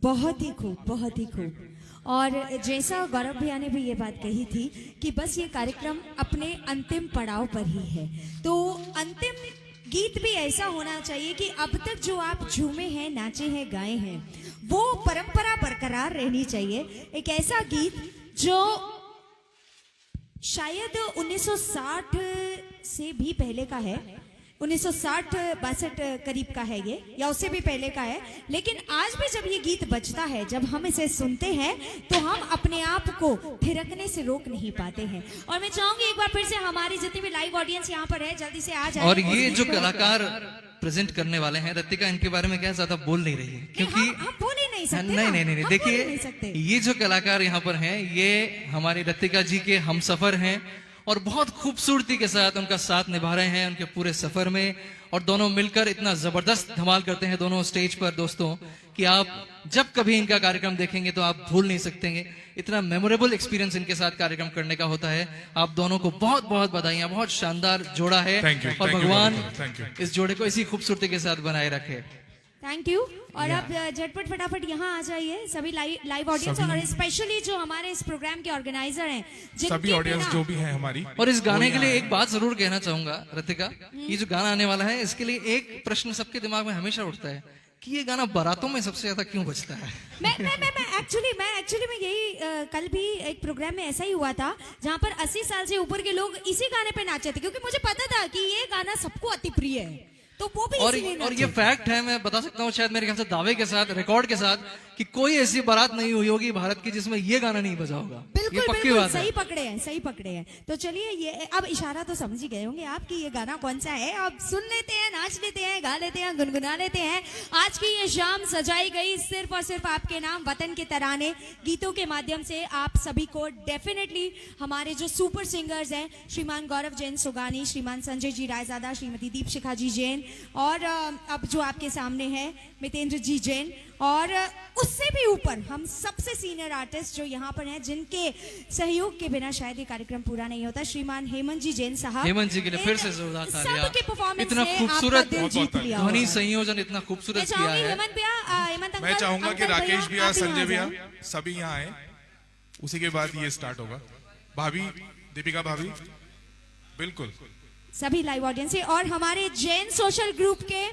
बहुत ही खूब, बहुत ही खूब। और जैसा गौरव भैया ने भी ये बात कही थी कि बस ये कार्यक्रम अपने अंतिम पड़ाव पर ही है, तो अंतिम गीत भी ऐसा होना चाहिए कि अब तक जो आप झूमे हैं, नाचे हैं, गाए हैं, वो परंपरा बरकरार रहनी चाहिए। एक ऐसा गीत जो शायद 1960 से भी पहले का है, 1960-62 करीब का है ये, या उससे भी पहले का है। लेकिन आज भी जब ये गीत बजता है, जब हम इसे सुनते हैं, तो हम अपने आप को थिरकने से रोक नहीं पाते हैं। और मैं चाहूंगी एक बार फिर से हमारी जितनी भी लाइव ऑडियंस यहाँ पर है, जल्दी से आ जाए। और ये जो कलाकार प्रेजेंट करने वाले हैं, रतिका इनके बारे में क्या ज्यादा बोल नहीं रही है, क्योंकि हम बोल ही नहीं सकते। नहीं देखिए, ये जो कलाकार यहाँ पर हैं, ये हमारी रतिका जी के हमसफर हैं और बहुत खूबसूरती के साथ उनका साथ निभा रहे हैं उनके पूरे सफर में। और दोनों मिलकर इतना जबरदस्त धमाल करते हैं दोनों स्टेज पर दोस्तों, कि आप जब कभी इनका कार्यक्रम देखेंगे तो आप भूल नहीं सकते। इतना मेमोरेबल एक्सपीरियंस इनके साथ कार्यक्रम करने का होता है। आप दोनों को बहुत बहुत बधाइयां, बहुत शानदार जोड़ा है। और भगवान इस जोड़े को इसी खूबसूरती के साथ बनाए रखे। Thank you. और आप झटपट फटाफट यहाँ आ जाइए सभी लाइव ऑडियंस, और स्पेशली जो हमारे इस प्रोग्राम के ऑर्गेनाइजर हैं, सभी ऑडियंस जो भी है हमारी। और इस गाने के लिए एक बात जरूर कहना चाहूंगा रतिका, ये जो गाना आने वाला है, इसके लिए एक प्रश्न सबके दिमाग में हमेशा उठता है कि ये गाना बारातों में सबसे ज्यादा क्यों बजता है। मैं एक्चुअली में यही कल भी एक प्रोग्राम में ऐसा ही हुआ था, जहाँ पर 80 साल से ऊपर के लोग इसी गाने पे नाचे थे, क्योंकि मुझे पता था कि ये गाना सबको अति प्रिय है, तो वो भी और ये फैक्ट है, मैं बता सकता हूँ शायद मेरे ख्याल से दावे के साथ, रिकॉर्ड के साथ, कि कोई ऐसी बारात नहीं हुई होगी भारत की जिसमें ये गाना नहीं बजा होगा। बिल्कुल बिल्कुल सही पकड़े हैं, सही पकड़े हैं। तो चलिए, ये अब इशारा तो समझ ही गए होंगे आप कि ये गाना कौन सा है। अब सुन लेते हैं, नाच लेते हैं, गा लेते हैं, गुनगुना लेते हैं। आज की ये शाम सजाई गई सिर्फ और सिर्फ आपके नाम, वतन के तराने गीतों के माध्यम से। आप सभी को डेफिनेटली हमारे जो सुपर सिंगर्स हैं, श्रीमान गौरव जैन सुगानी, श्रीमान संजय जी रायजादा, श्रीमती दीपशिखा जी जैन, और अब जो आपके सामने है मितेंद्र जी जैन, और उससे भी ऊपर हम सबसे सीनियर आर्टिस्ट जो यहाँ पर हैं, जिनके सहयोग के बिना शायद ये कार्यक्रम पूरा नहीं होता, श्रीमान हेमंत जी जैन साहब। हेमंत जी के लिए फिर से जोरदार तालियां। सबके परफॉर्मेंस इतना खूबसूरत ध्वनि संयोजन इतना खूबसूरत किया है। हेमंत भैया, हेमंत अंकल, मैं चाहूंगा कि राकेश भैया, आप यहाँ संजय भैया आ जाएं। सभी यहाँ आए, उसी के बाद ये स्टार्ट होगा। भाभी, दीपिका भाभी, बिल्कुल सभी लाइव ऑडियंस से, और हमारे जैन सोशल ग्रुप के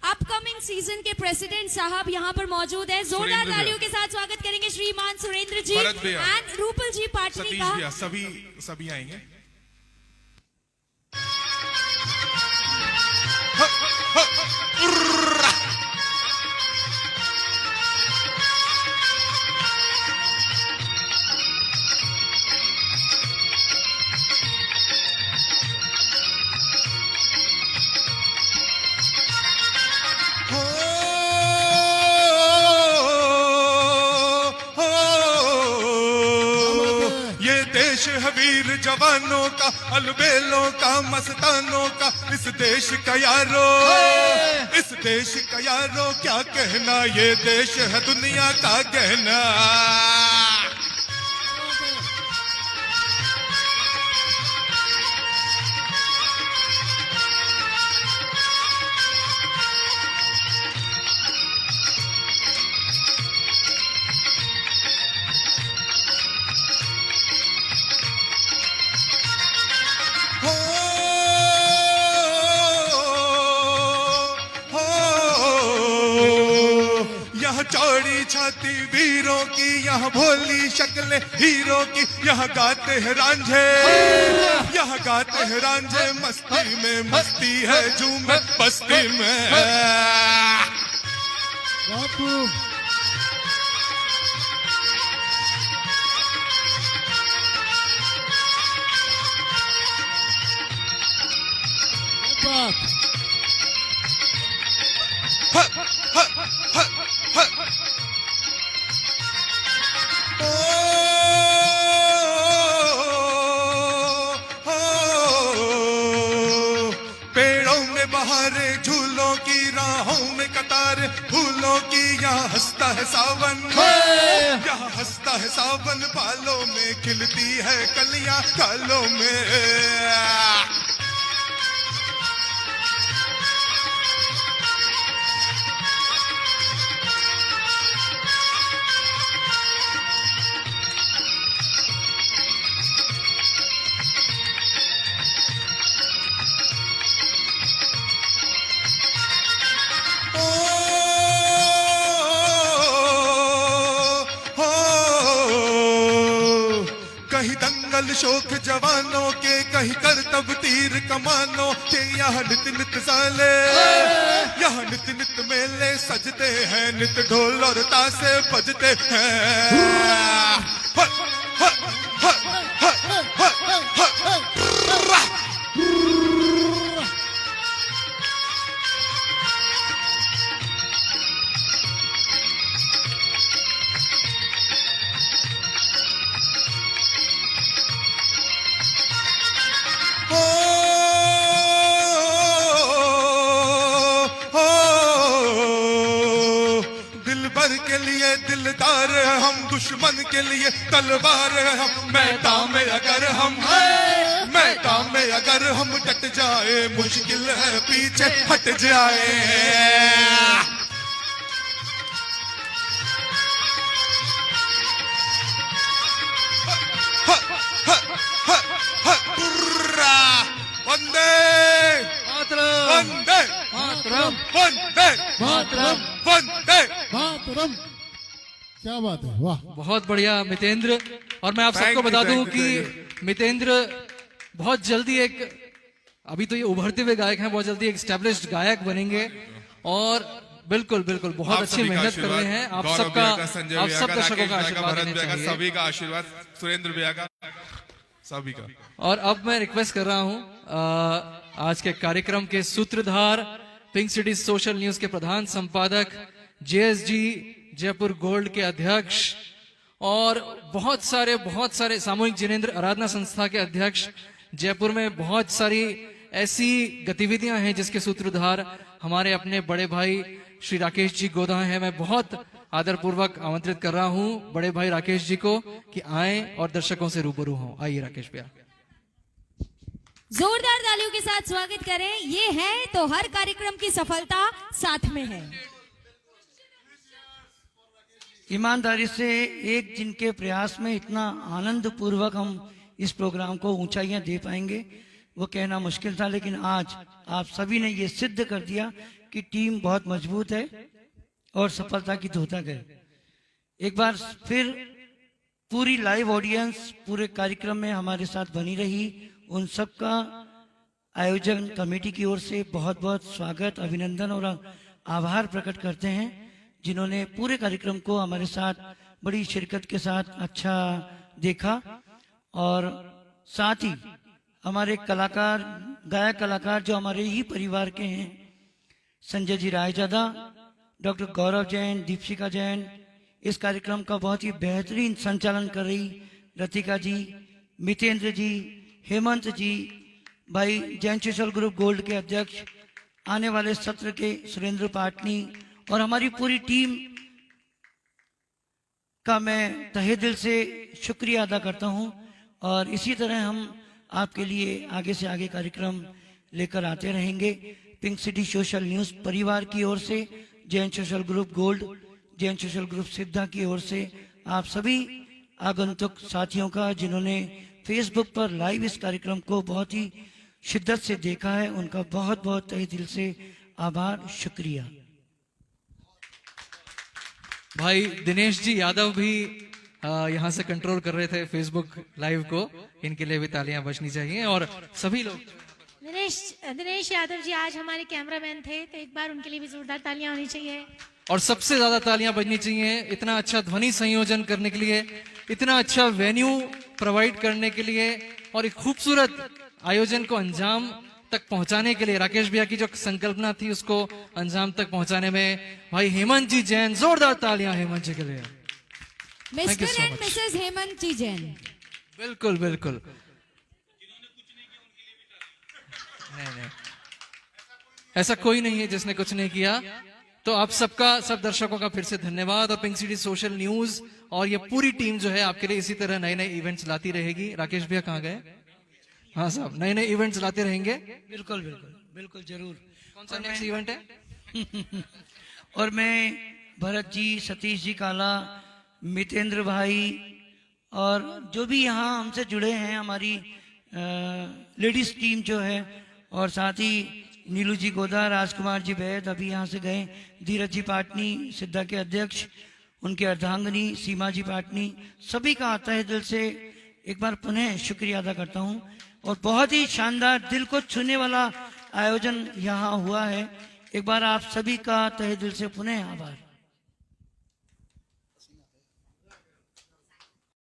अपकमिंग सीजन के प्रेसिडेंट साहब यहाँ पर मौजूद है। जोरदार सुरेंद्र तालियों भैया। के साथ स्वागत करेंगे श्रीमान सुरेंद्र जी भरत भैया। एंड रूपल जी पाटनी सतीश का। भैया, सभी आएंगे। ये देश है वीर जवानों का, अलबेलों का, मस्तानों का, इस देश का यारो, इस देश का यारो क्या कहना, ये देश है दुनिया का गहना। हो, हो, यहाँ चौड़ी छाती वीरों की, यहाँ भोली शक्लें हीरों की, यहाँ गाते हैं रांझे, यहाँ गाते हैं रांझे, मस्ती में मस्ती है झूमे बस्ती में। ह, ह, ह, ह। ओ, पेड़ों में बहारे, झूलों की राहों में कतार, फूलों की यहाँ हंसता है सावन, यहाँ हंसता है सावन, बालों में खिलती है कलियां गालों में। कहीं दंगल शोक जवानों के, कहीं करतब तीर कमानों के, यहाँ नित नित साले, यहाँ नित नित मेले सजते हैं, नित ढोल और तासे बजते हैं। ह, ह, ह, ह, ह, ह, ह। हो, हो, दिल भर के लिए दिलदार है हम, दुश्मन के लिए तलवार है हम, मैदान में अगर हम हैं, मैदान में अगर हम डट जाए, मुश्किल है पीछे हट जाए। वंदे वंदे वंदे वंदे। क्या बात है, वाह। बहुत बढ़िया मितेंद्र। और मैं आप Thank सबको you, बता दूं thank you, कि मितेंद्र बहुत जल्दी एक, अभी तो ये उभरते हुए गायक हैं, बहुत जल्दी एक एस्टेब्लिश्ड गायक बनेंगे। और बिल्कुल बिल्कुल बहुत आप अच्छी सभी का मेहनत कर रहे हैं। आप गौरव सबका, भैया का, संजय आप भैया सब का, दर्शकों राकेश का भैया का, आशीर्वाद भरत देना भैया का, चाहिए। सभी का आशीर्वाद, सुरेंद्र भैया का, सभी का। और अब मैं रिक्वेस्ट कर रहा हूं आज के कार्यक्रम के सूत्रधार, पिंक सिटी सोशल न्यूज के प्रधान संपादक, जेएसजी जयपुर गोल्ड के अध्यक्ष और बहुत सारे सामूहिक जिनेंद्र आराधना संस्था के अध्यक्ष। जयपुर में बहुत सारी ऐसी गतिविधियां हैं जिसके सूत्रधार हमारे अपने बड़े भाई श्री राकेश जी गोदा हैं। मैं बहुत आदरपूर्वक आमंत्रित कर रहा हूं बड़े भाई राकेश जी को कि आए और दर्शकों से रूबरू हों। आइए राकेश भैया। जोरदार तालियों के साथ स्वागत करें। ये है तो हर कार्यक्रम की सफलता साथ में है। ईमानदारी से एक जिनके प्रयास में इतना आनंद पूर्वक हम इस प्रोग्राम को ऊंचाइयां दे पाएंगे वो कहना मुश्किल था, लेकिन आज आप सभी ने ये सिद्ध कर दिया की टीम बहुत मजबूत है और सफलता की द्योतक है। एक बार फिर पूरी लाइव ऑडियंस पूरे कार्यक्रम में हमारे साथ बनी रही, उन सबका आयोजन कमेटी की ओर से बहुत बहुत स्वागत, अभिनंदन और आभार प्रकट करते हैं, जिन्होंने पूरे कार्यक्रम को हमारे साथ बड़ी शिरकत के साथ अच्छा देखा। और साथ ही हमारे कलाकार, गायक कलाकार जो हमारे ही परिवार के हैं, संजय जी रायजादा, डॉक्टर गौरव जैन, दीपशिका जैन, इस कार्यक्रम का बहुत ही बेहतरीन संचालन कर रही रतिका जी, मितेंद्र जी, हेमंत जी, भाई जैन सोशल ग्रुप गोल्ड के अध्यक्ष, आने वाले सत्र के सुरेंद्र पाटनी और हमारी पूरी टीम का मैं तहे दिल से शुक्रिया अदा करता हूं। और इसी तरह हम आपके लिए आगे से आगे कार्यक्रम लेकर आते रहेंगे। पिंक सिटी सोशल न्यूज परिवार की ओर से, Jain social group gold, Jain social group सिद्धा की ओर से आप सभी आगंतुक साथियों का, जिन्होंने फेसबुक पर लाइव इस कार्यक्रम को बहुत ही शिद्दत से देखा है, उनका बहुत बहुत तहे दिल से आभार, शुक्रिया। भाई दिनेश जी यादव भी यहाँ से कंट्रोल कर रहे थे फेसबुक लाइव को, इनके लिए भी तालियां बजनी चाहिए। और सभी लोग, दिनेश यादव जी आज हमारे कैमरामैन थे, तो एक बार उनके लिए भी जोरदार तालियां होनी चाहिए। और सबसे ज्यादा तालियां बजनी चाहिए इतना अच्छा ध्वनि संयोजन करने के लिए, इतना अच्छा वेन्यू प्रोवाइड करने के लिए और एक खूबसूरत आयोजन को अंजाम तक पहुंचाने के लिए, राकेश भैया की जो संकल्पना थी उसको अंजाम तक पहुंचाने में भाई हेमंत जी जैन, जोरदार तालियां हेमंत जी के लिए। मिस्टर एंड मिसेस हेमंत जी जैन। बिल्कुल बिल्कुल, नहीं, ऐसा कोई नहीं है जिसने कुछ नहीं किया। तो आप सबका, सब दर्शकों का फिर से धन्यवाद। और पिंक सिटी सोशल न्यूज और ये पूरी टीम जो है आपके लिए इसी तरह नए नए इवेंट्स लाती रहेगी। राकेश भैया कहाँ गए? हाँ साहब, नए नए इवेंट्स लाते रहेंगे। बिल्कुल बिल्कुल बिल्कुल जरूर। कौन सा नेक्स्ट इवेंट है? और मैं भरत जी, सतीश जी काला, मितेंद्र भाई और जो भी यहाँ हमसे जुड़े हैं, हमारी लेडीज टीम जो है, और साथ ही नीलू जी गोदा, राजकुमार जी वैद अभी यहाँ से गए, धीरज जी पाटनी सिद्धा के अध्यक्ष, उनके अर्धांगनी सीमा जी पाटनी, सभी का तहे दिल से एक बार पुनः शुक्रिया अदा करता हूँ। और बहुत ही शानदार, दिल को छूने वाला आयोजन यहाँ हुआ है। एक बार आप सभी का तहे दिल से पुनः आभार।